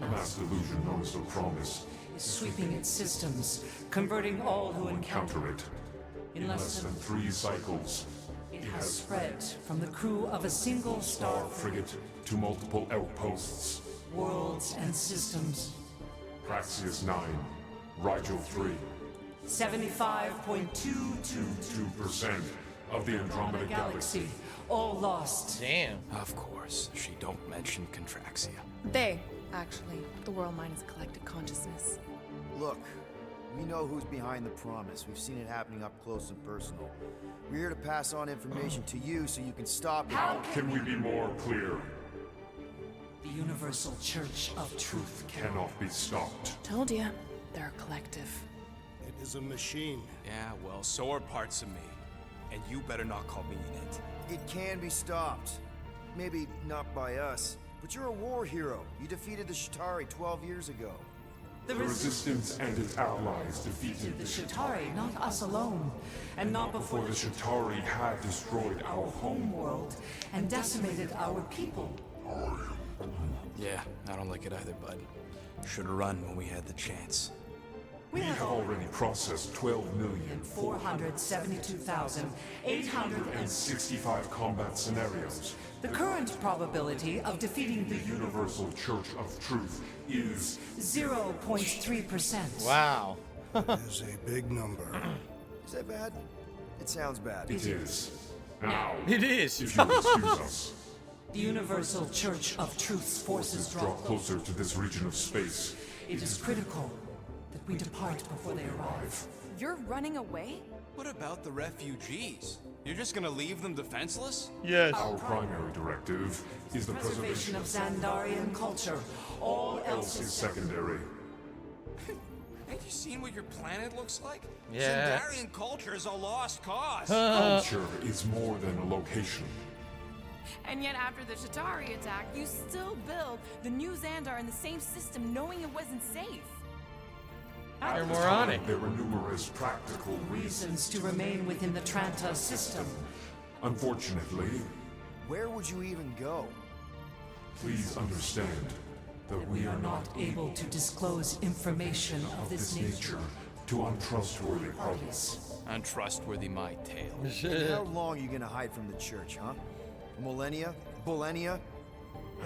Mass delusion knows no promise. Is sweeping its systems, converting all who encounter Counter it. in less than 3 cycles, it has spread from the crew of a single star frigate to multiple outposts. worlds and systems. Praxius 9, Rigel 3, 75.22 2% of the Andromeda Galaxy. galaxy, all lost. Damn. Of course, she don't mention Contraxia. They, actually. The world mind is a collective consciousness. Look, we know who's behind the promise. We've seen it happening up close and personal. We're here to pass on information to you so you can stop it. Can we be more clear? The Universal Church of Truth. Cannot be stopped. Told ya. They're a collective. It is a machine. Yeah, well, so are parts of me. And you better not call me in it. It can be stopped. Maybe not by us, but you're a war hero. You defeated the Shatari 12 years ago. The Resistance and its allies defeated The Shatari, not us alone, and not before the Shatari had destroyed our home. world and decimated our people. Yeah, I don't like it either, bud. Should've run when we had the chance. We We have already processed 472,800 12,865 combat scenarios. The current probability of defeating the Universal Church of Truth is 0.3%. Wow. That is a big number. Is that bad? It sounds bad. It is. Now, It is. if you'll excuse us, The Universal Church of Truth's forces draw draw closer to this region of space. It is critical that we depart before they arrive. You're running away? What about the refugees? You're just gonna leave them defenseless? Yes. Our primary directive is the Preservation of Xandarian culture. All else is is secondary. Have you seen what your planet looks like? Yeah. Xandarian culture is a lost cause. Culture is more than a location. And yet after the Shatari attack, you still build the new Xandar in the same system knowing it wasn't safe. You're moronic. There were numerous practical reasons to remain within the Tranta system. Unfortunately, Where would you even go? please understand that We are not able to disclose information of this nature to untrustworthy parties. Untrustworthy my tail. And how long are you gonna hide from the church, huh? Millennia? Millennia?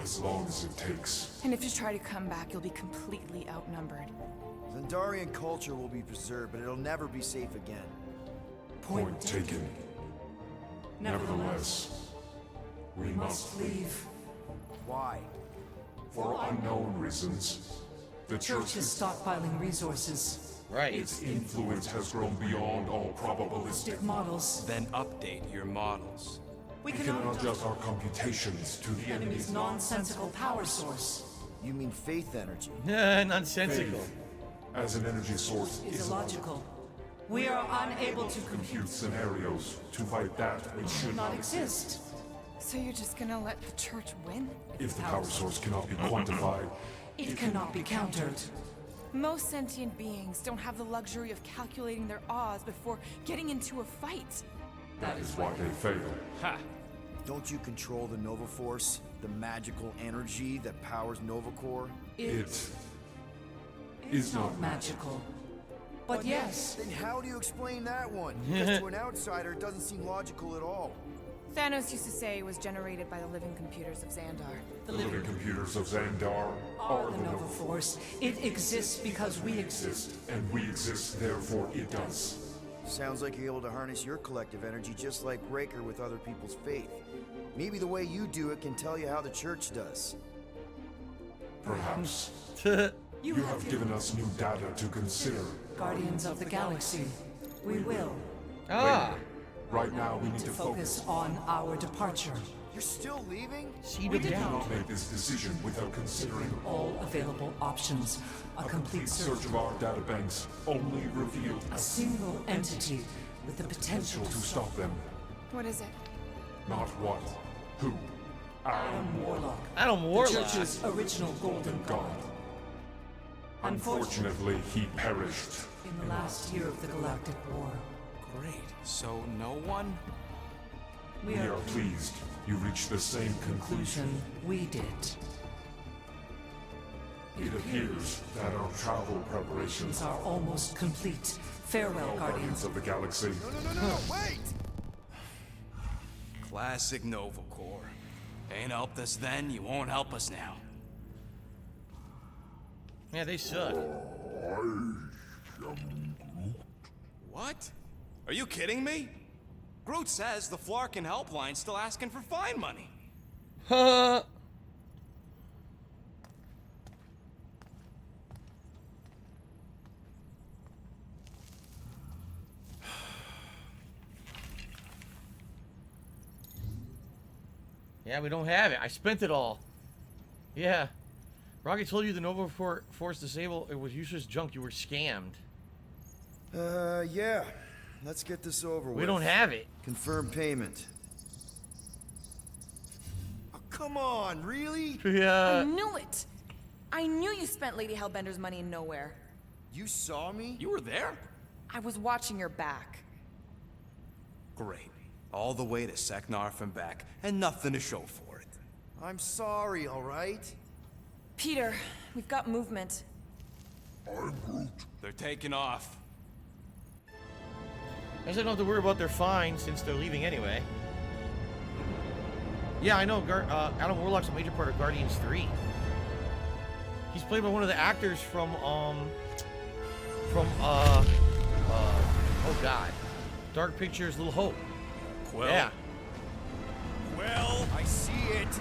As long as it takes. And if you try to come back, you'll be completely outnumbered. Zendarian culture will be preserved, but it'll never be safe again. Point taken. Nevertheless, we must leave. Why? For unknown reasons. The Church is stockpiling resources. Right. Its influence has grown beyond all probabilistic. Models. Then update your models. We We can adjust our computations to the enemy's nonsensical power source. You mean faith energy? Nonsensical. Faith as an energy source Is illogical. We are unable to compute scenarios to fight that which should not exist. So you're just gonna let the church win? If the power source cannot be quantified, It cannot be countered. Most sentient beings don't have the luxury of calculating their odds before getting into a fight. that is why they fail. Ha! Don't you control the Nova Force? The magical energy that powers Nova Core? It is not magical. But yes, Then how do you explain that one? Because to an outsider, it doesn't seem logical at all. Thanos used to say it was generated by the living computers of Xandar. the living computers of Xandar are the Nova Force. It exists because we exist. exist, and we exist, therefore it does. Sounds like you're able to harness your collective energy just like Raker with other people's faith. Maybe the way you do it can tell you how the church does. Perhaps. You You have given us new data to consider. Guardians of the Galaxy. We will Ah, Right now we need to focus on our departure. You're still leaving? seed We of did doubt. not make this decision without considering All available options. A complete search. search of our databanks only revealed A single entity with the potential to stop them. What is it? Not what, who, Adam Warlock. Adam The Warlock. Church's original golden God. Unfortunately, he perished. in the last year of the Galactic War. Great. So no one? We We are are pleased you reached the same conclusion. conclusion we did. It appears that our travel preparations Are almost complete. Farewell, Guardians. of the Galaxy. No, wait! Classic Nova Core. Ain't helped us then, you won't help us now. Yeah, they suck. What? Are you kidding me? Groot says the Flarkin helpline's still asking for fine money. Huh. Yeah, we don't have it. I spent it all. Yeah. Rocket told you the Nova Force disable. It was useless junk. You were scammed. Yeah. Let's get this over with. We don't have it. Confirm payment. Oh, come on, really? I Yeah. knew it! I knew you spent Lady Hellbender's money in nowhere. You saw me? You were there? I was watching your back. Great. All the way to Seknarf and back, and nothing to show for it. I'm sorry, all right? Peter, we've got movement. They're taking off. I guess I don't have to worry about their fine since they're leaving anyway. Yeah, I know. Adam Warlock's a major part of Guardians 3. He's played by one of the actors from oh god, Dark Pictures, Little Hope. Quill. Yeah. Quill! I see it!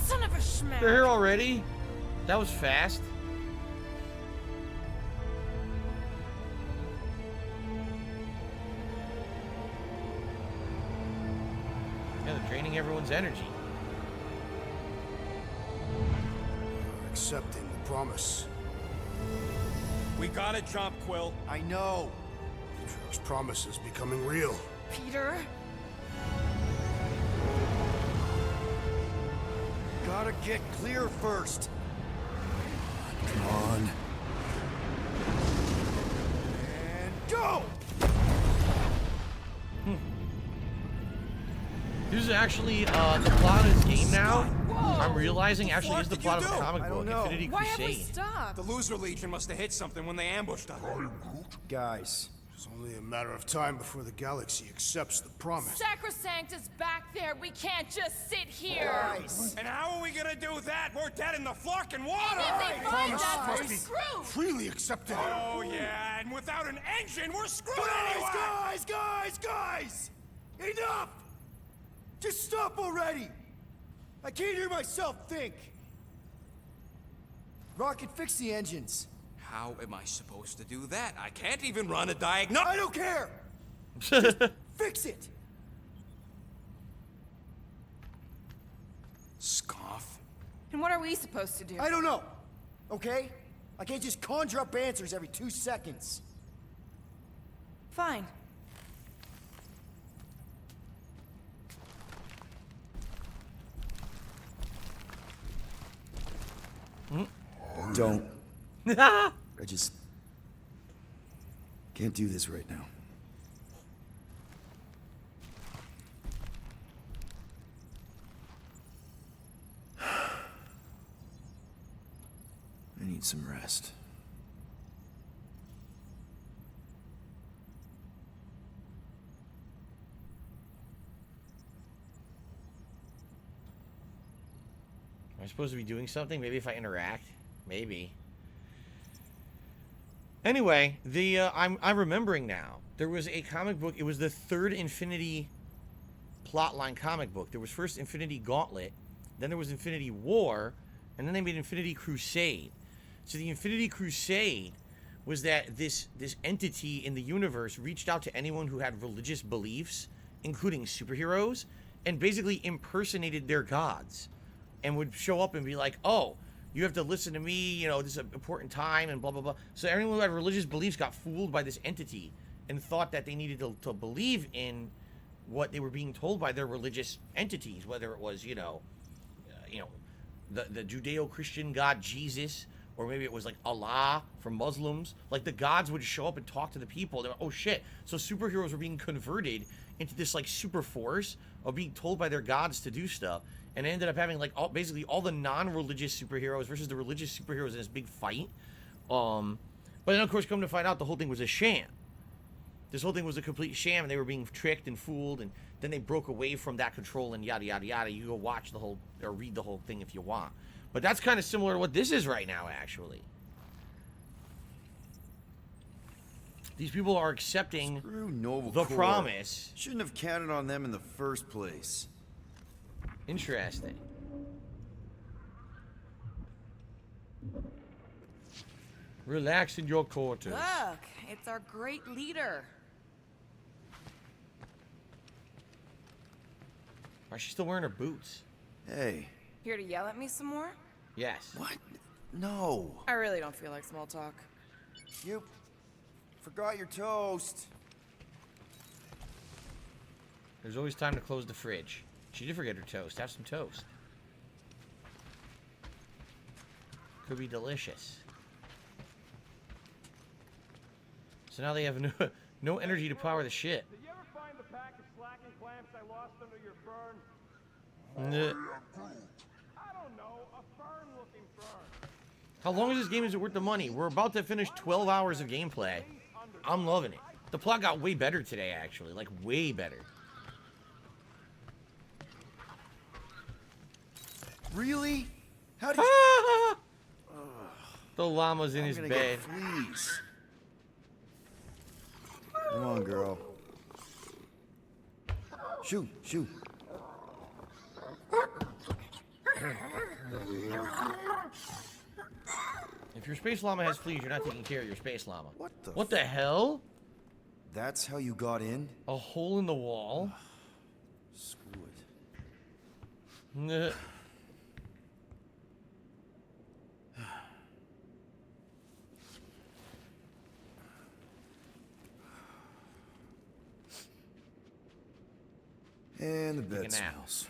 Son of a schmack! They're here already? That was fast. Yeah, they're draining everyone's energy. Accepting the promise. We gotta jump, Quill. I know. This promise is becoming real. Peter? Gotta get clear first. Come on. And go! This is actually the plot of this game now. I'm realizing What the actually fuck is the did plot you of a do? comic I book, don't know. Infinity Why have we Crusade. stopped? The loser legion must have hit something when they ambushed us. Guys, It's only a matter of time before the galaxy accepts the promise. Sacrosanct is back there. We can't just sit here. guys. And how are we gonna do that? We're dead in the fucking water! If they find promise us, must we're be screwed. freely accepted. Oh yeah, and without an engine, we're screwed anyway! Guys! Enough! Just stop already! I can't hear myself think. Rocket, fix the engines. How am I supposed to do that? I can't even run a diagnostic. I don't care! Just fix it! Scoff. And what are we supposed to do? I don't know, okay? I can't just conjure up answers every 2 seconds. Fine. Don't. I just can't do this right now. I need some rest. Am I supposed to be doing something? Maybe if I interact? Maybe. Anyway, I'm remembering now. There was a comic book. It was the third Infinity plotline comic book. There was first Infinity Gauntlet, then there was Infinity War, and then they made Infinity Crusade. So the Infinity Crusade was that this entity in the universe reached out to anyone who had religious beliefs, including superheroes, and basically impersonated their gods, and would show up and be like, oh, you have to listen to me, you know, this is an important time, and blah, blah, blah. So everyone who had religious beliefs got fooled by this entity and thought that they needed to believe in what they were being told by their religious entities, whether it was, the Judeo-Christian god Jesus, or maybe it was like Allah for Muslims. Like the gods would show up and talk to the people. They were, oh shit. So superheroes were being converted into this like super force of being told by their gods to do stuff. And it ended up having like basically all the non-religious superheroes versus the religious superheroes in this big fight. But then of course come to find out the whole thing was a sham. This whole thing was a complete sham and they were being tricked and fooled, and then they broke away from that control and yada yada yada. You go watch the whole or read the whole thing if you want. But that's kind of similar to what this is right now, actually. These people are accepting the promise. Shouldn't have counted on them in the first place. Interesting. Relax in your quarters. Look, it's our great leader. Why is she still wearing her boots? Hey. Here to yell at me some more? Yes. What? No. I really don't feel like small talk. You forgot your toast. There's always time to close the fridge. She did forget her toast. Have some toast. Could be delicious. So now they have no energy to power the ship. Did you ever find the pack of slacking clamps I lost under your fern? I don't know, a fern-looking fern. How long is this game? Is it worth the money? We're about to finish 12 hours of gameplay. I'm loving it. The plot got way better today, actually. Like, way better. Really? How did you... The llama's in his bed. Please. Come on, girl. Shoot, shoot. If your space llama has fleas, you're not taking care of your space llama. What the hell? That's how you got in? A hole in the wall? Screw it. Nah. And the bed Take a nap. smells.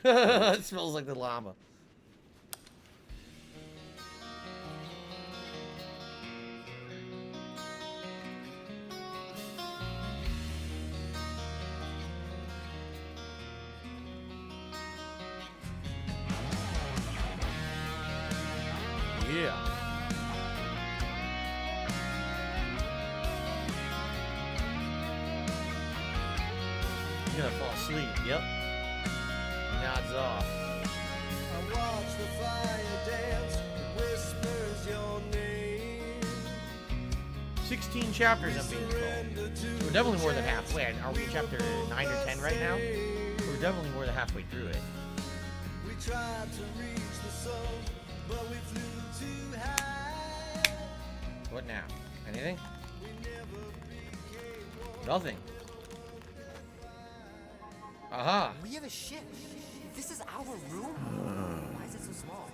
It smells like the llama. Yeah. You're gonna fall asleep. Yep. Nods off. I watch the fire dance, it whispers your name. 16 chapters I'm being told. So we're definitely more than halfway. Are we chapter 9 or 10 right now? We're definitely more than halfway through it. We tried to reach the sun, but we flew too high. What now? Anything? Nothing. Aha. We have a ship. This is our room? Why is it so small?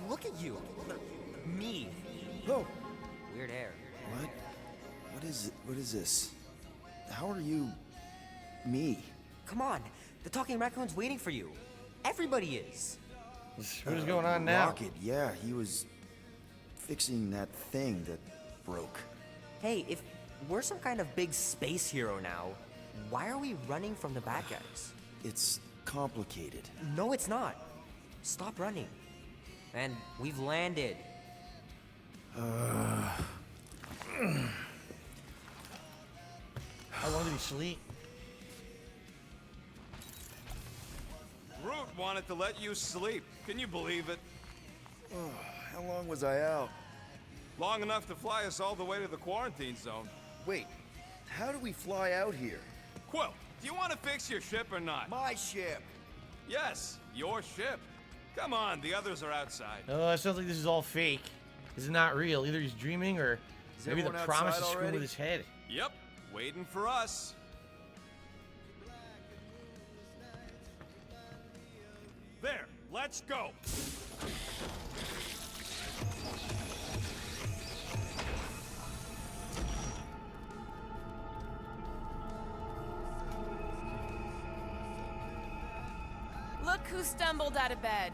Look at you. Me. Oh. Weird hair. What? What is this? How are you... me? Come on. The talking raccoon's waiting for you. Everybody is. What's going on now? Rocket, yeah, he was fixing that thing that broke. Hey, if we're some kind of big space hero now, why are we running from the bad guys? It's complicated. No, it's not. Stop running. And we've landed. How long did he sleep? Root wanted to let you sleep. Can you believe it? Oh, how long was I out? Long enough to fly us all the way to the quarantine zone. Wait, how do we fly out here? Quill, do you want to fix your ship or not? My ship. Yes, your ship. Come on, the others are outside. Oh, it sounds like this is all fake. This is not real. Either he's dreaming or maybe the everyone promise is outside screwing already? with his head. Yep, waiting for us. There, let's go. Look who stumbled out of bed.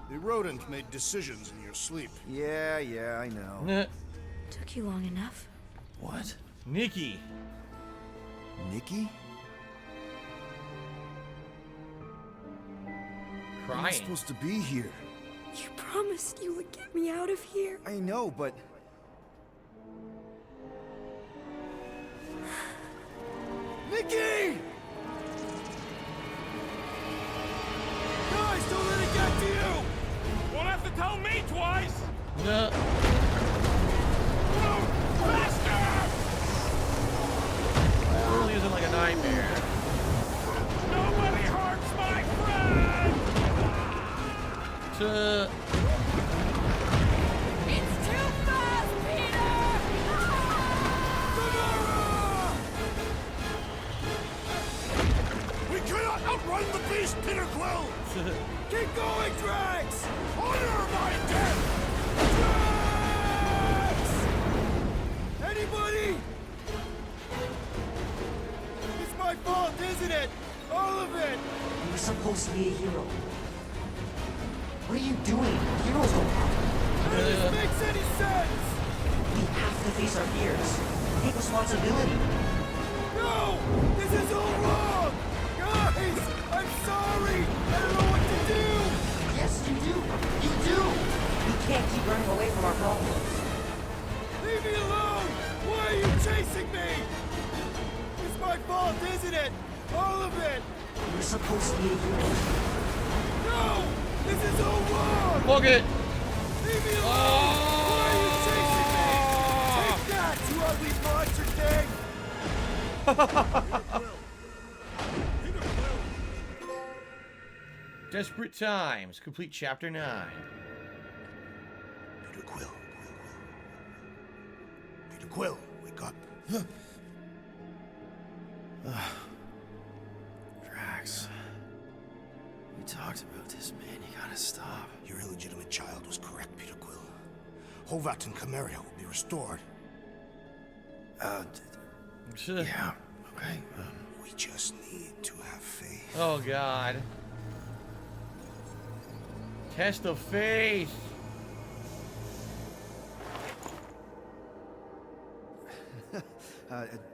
The rodent made decisions in your sleep. Yeah, I know. Nah. Took you long enough. What? Nikki. Nikki? I'm Crying. supposed to be here. You promised you would get me out of here. I know, but... Nikki! Guys, don't let it get to you! Won't have to tell me twice. No. Move faster! It really isn't like a nightmare. Nobody hurts my friend! It's too fast, Peter! We cannot outrun the beast, Peter Quill! Keep going, Drax! Honor my death! Drax! Anybody? It's my fault, isn't it? All of it! You were supposed to be a hero. What are you doing? Heroes don't happen. None of this makes any sense! We have to face our fears. Take responsibility. No! This is all wrong! Guys! I'm sorry! I don't know what to do! Yes, you do. You do. We can't keep running away from our problems. Leave me alone! Why are you chasing me? It's my fault, isn't it? All of it! You're supposed to be a hero. No! This is all wrong! Fuck it. Leave me alone! Why are you chasing me? Take that, you ugly monster thing! Desperate Times. Complete chapter 9. Peter Quill. Peter Quill, wake up. Drax. We talked about this, man. You gotta stop. Your illegitimate child was correct, Peter Quill. Hovat and Chimeria will be restored. Yeah, okay. We just need to have faith. Oh, God. Test of faith.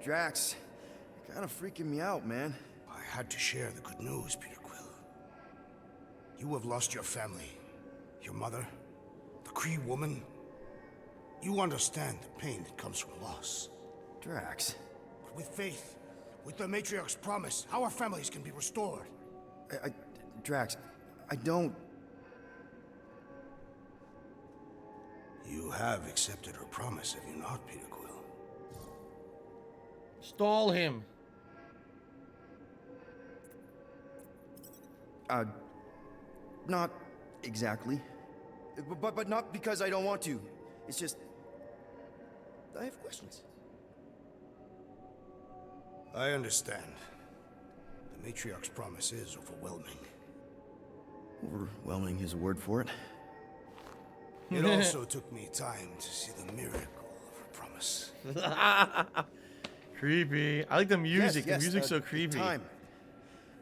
Drax, you're kind of freaking me out, man. I had to share the good news, Peter Quill. You have lost your family, your mother, Kree woman. You understand the pain that comes from loss. Drax. With faith, with the Matriarch's promise, our families can be restored. Drax, I don't... You have accepted her promise, have you not, Peter Quill? Stall him. Not exactly. But not because I don't want to. It's just... I have questions. I understand. The Matriarch's promise is overwhelming. Overwhelming is a word for it. It also took me time to see the miracle of her promise. Creepy. I like the music. Yes, the music's so creepy. Time.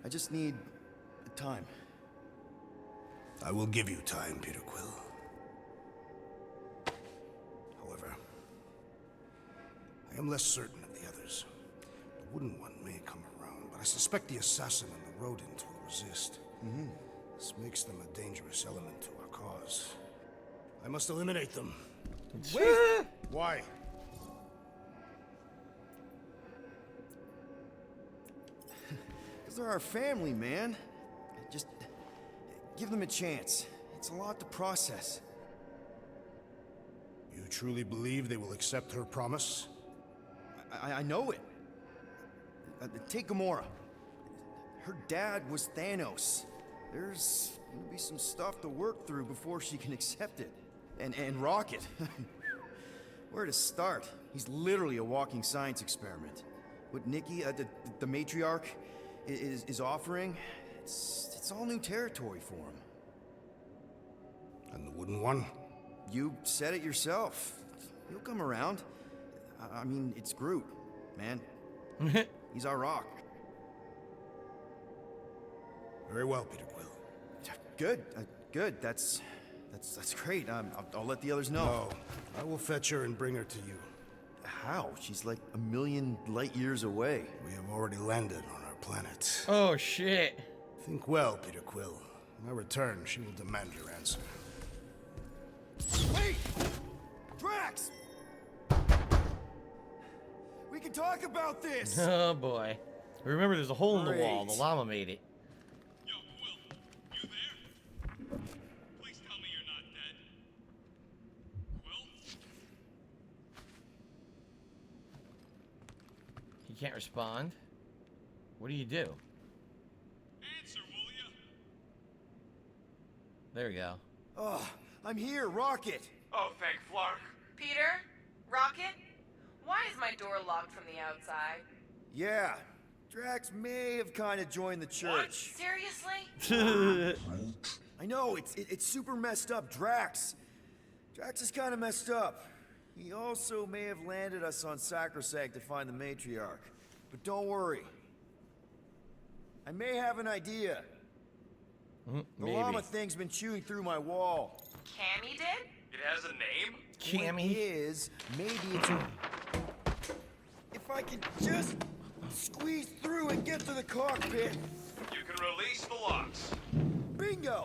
I just need time. I will give you time, Peter Quill. However, I am less certain of the others. The Wooden One may come around, but I suspect the assassin and the rodent will resist. This makes them a dangerous element to our cause. I must eliminate them. Wait! Why? Because they're our family, man. Just give them a chance. It's a lot to process. You truly believe they will accept her promise? I know it. Take Gamora. Her dad was Thanos. There's gonna be some stuff to work through before she can accept it. And Rocket. Where to start? He's literally a walking science experiment. What Nikki, the matriarch, is offering, it's all new territory for him. And the Wooden One? You said it yourself. He'll come around. I mean, it's Groot, man. He's our rock. Very well, Peter Quill. Good, good. That's great. I'll let the others know. No, I will fetch her and bring her to you. How? She's like a million light years away. We have already landed on our planet. Oh, shit. Think well, Peter Quill. When I return, she will demand your answer. Wait! Drax! We can talk about this! Oh, boy. Remember, there's a hole in the wall. The llama made it. Yo, Quill, you there? Please tell me you're not dead. Quill? He can't respond. What do you do? Answer, will ya? There we go. Oh, I'm here, Rocket! Oh, thank Flark. Peter? Rocket? Why is my door locked from the outside? Yeah, Drax may have kind of joined the church. Seriously? I know, it's super messed up, Drax is kind of messed up. He also may have landed us on Sacrosanct to find the Matriarch. But don't worry. I may have an idea. The llama thing's been chewing through my wall. Cammy did? It has a name? Cammy? Maybe it's... If I can just squeeze through and get to the cockpit. You can release the locks. Bingo!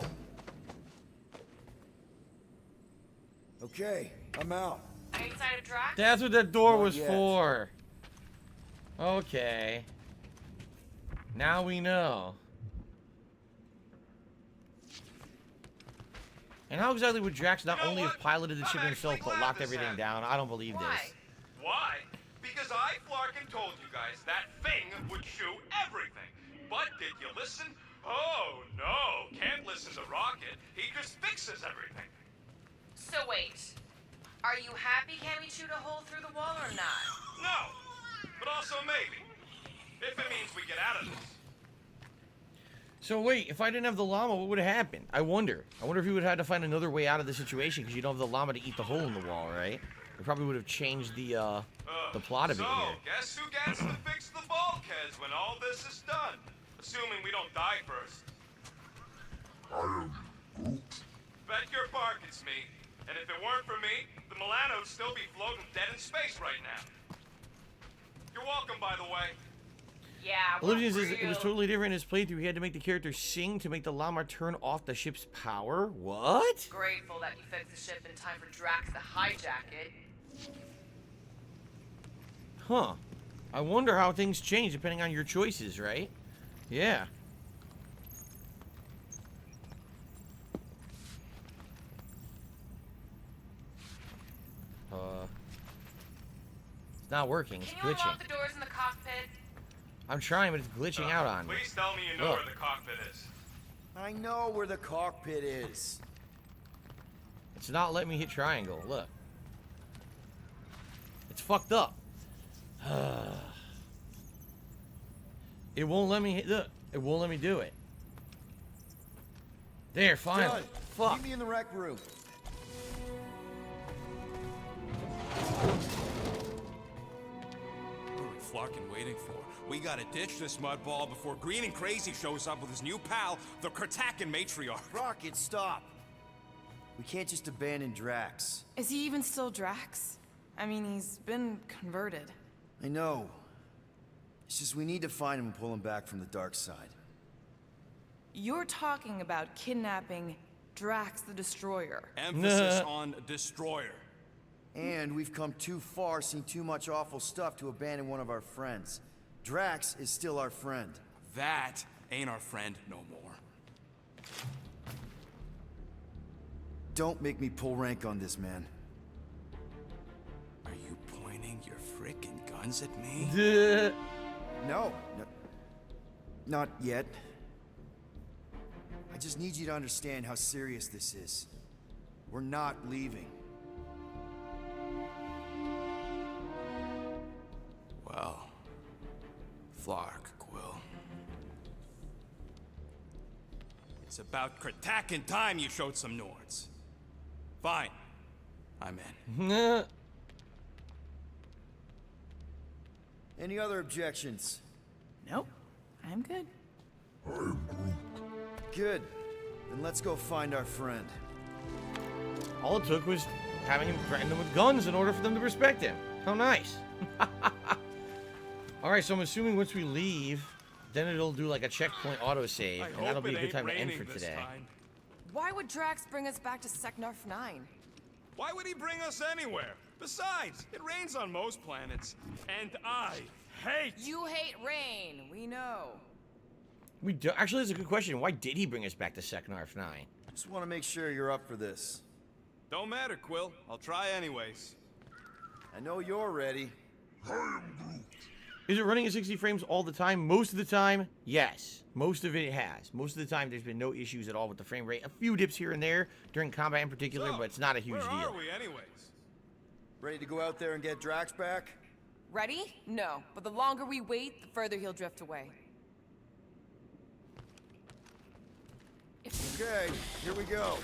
Okay, I'm out. Are you inside of Drax? That's what that door Not was yet. for. Okay. Now we know. And how exactly would Drax not only have piloted the ship himself, but locked everything down? I don't believe this. Why? Because I, Flarkin, told you guys that thing would chew everything. But did you listen? Oh, no. Can't listen to Rocket. He just fixes everything. So wait. Are you happy Cammy chewed a hole through the wall or not? No. But also maybe. If it means we get out of this. So wait, if I didn't have the llama, what would have happened? I wonder if he would have had to find another way out of the situation because you don't have the llama to eat the hole in the wall, right? It probably would have changed the plot a bit here. Guess who gets to fix the bulkheads when all this is done? Assuming we don't die first. I am Groot. Bet your bark it's me. And if it weren't for me, the Milano'd still be floating dead in space right now. You're welcome, by the way. Yeah, Olivia says it was totally different in his playthrough. He had to make the character sing to make the llama turn off the ship's power. What? Grateful that you fixed the ship in time for Drax to hijack it. Huh. I wonder how things change depending on your choices, right? Yeah. It's not working. It's Can you glitching. unlock the doors in the cockpit? I'm trying, but it's glitching out on me. Please tell me you know Look. where the cockpit is. I know where the cockpit is. It's not letting me hit triangle. Look. It's fucked up. It won't let me hit. Look. It won't let me do it. There, finally. Done. Fuck. Meet me in the rec room. What are we fucking waiting for? We gotta ditch this mudball before Green and Crazy shows up with his new pal, the Kratakan matriarch. Rocket, stop. We can't just abandon Drax. Is he even still Drax? I mean, he's been converted. I know. It's just we need to find him and pull him back from the dark side. You're talking about kidnapping Drax the Destroyer. Emphasis on destroyer. And we've come too far, seen too much awful stuff to abandon one of our friends. Drax is still our friend. That ain't our friend no more. Don't make me pull rank on this, man. Are you pointing your frickin' guns at me? No, not yet. I just need you to understand how serious this is. We're not leaving. Well, Flark, Quill. It's about Kratakan time you showed some Nords. Fine. I'm in. Any other objections? Nope. I'm good. Good. Then let's go find our friend. All it took was having him threaten them with guns in order for them to respect him. How nice. Alright, so I'm assuming once we leave, then it'll do like a checkpoint autosave, and that'll be a good time to end for today. Why would Drax bring us back to Seknarf 9? Why would he bring us anywhere? Besides, it rains on most planets. And I hate... You hate rain, we know. We do actually, that's a good question. Why did he bring us back to Seknarf 9? Just want to make sure you're up for this. Don't matter, Quill. I'll try anyways. I know you're ready. Is it running at 60 frames all the time? Most of the time, yes. Most of it has. Most of the time, there's been no issues at all with the frame rate. A few dips here and there during combat in particular, but it's not a huge deal. Where are we anyways? Ready to go out there and get Drax back? Ready? No. But the longer we wait, the further he'll drift away. Okay, here we go.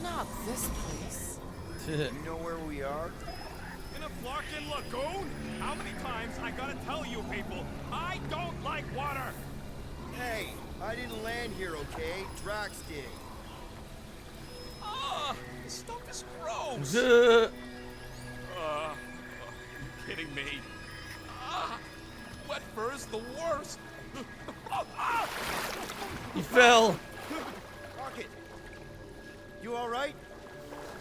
Not this place. You know where we are? In a Flarkin lagoon? How many times I gotta tell you people, I don't like water! Hey, I didn't land here, okay? Drax did. Ah, this stuff is gross! Kidding me? Wet fur is the worst! He fell! Rocket! You alright?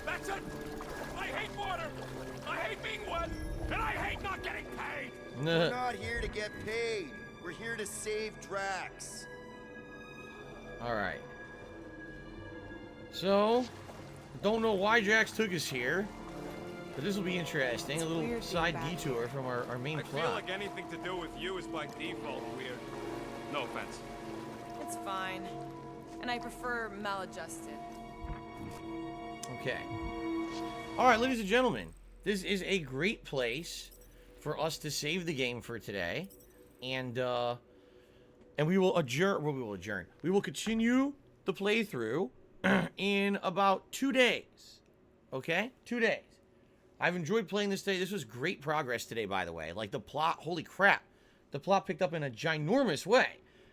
That's it! I hate water! I hate being wet! And I hate not getting paid! We're not here to get paid. We're here to save Drax. Alright. So, don't know why Drax took us here, but this will be interesting. A little side detour from our main I plot. feel like anything to do with you is by default weird. No offense. It's fine. And I prefer maladjusted. Okay. Alright, ladies and gentlemen. This is a great place for us to save the game for today. And we will adjourn. Well, we will adjourn. We will continue the playthrough in about 2 days. Okay? 2 days. I've enjoyed playing this today. This was great progress today, by the way. Like, the plot, holy crap. The plot picked up in a ginormous way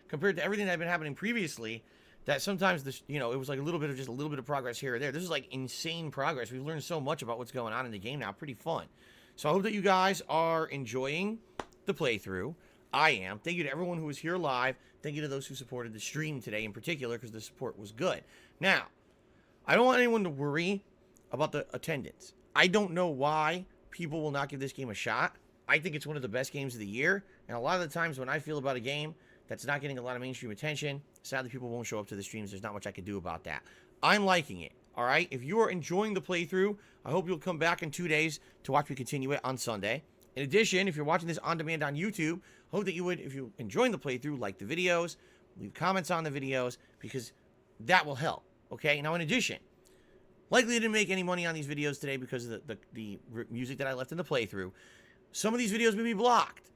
compared to everything that had been happening previously. That sometimes, this, you know, it was like a little bit of progress here or there. This is like insane progress. We've learned so much about what's going on in the game now. Pretty fun. So I hope that you guys are enjoying the playthrough. I am. Thank you to everyone who was here live. Thank you to those who supported the stream today in particular, because the support was good. Now, I don't want anyone to worry about the attendance. I don't know why people will not give this game a shot. I think it's one of the best games of the year, and a lot of the times when I feel about a game that's not getting a lot of mainstream attention, sadly people won't show up to the streams. There's not much I can do about that. I'm liking it, all right? If you are enjoying the playthrough, I hope you'll come back in 2 days to watch me continue it on Sunday. In addition, if you're watching this on demand on YouTube, I hope that you would, if you're enjoying the playthrough, like the videos, leave comments on the videos, because that will help, okay? Now, in addition, likely didn't make any money on these videos today because of the music that I left in the playthrough. Some of these videos may be blocked,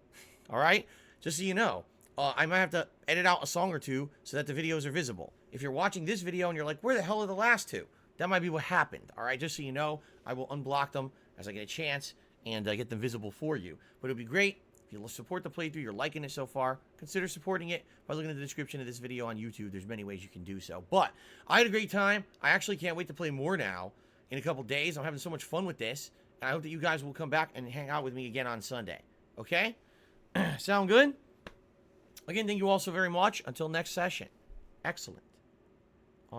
all right? Just so you know, I might have to edit out a song or two so that the videos are visible. If you're watching this video and you're like, where the hell are the last two? That might be what happened, all right? Just so you know, I will unblock them as I get a chance and get them visible for you. But it would be great if you support the playthrough, you're liking it so far, consider supporting it by looking at the description of this video on YouTube. There's many ways you can do so. But I had a great time. I actually can't wait to play more now in a couple days. I'm having so much fun with this. And I hope that you guys will come back and hang out with me again on Sunday. Okay? Sound good? Again, thank you all so very much. Until next session. Excellent.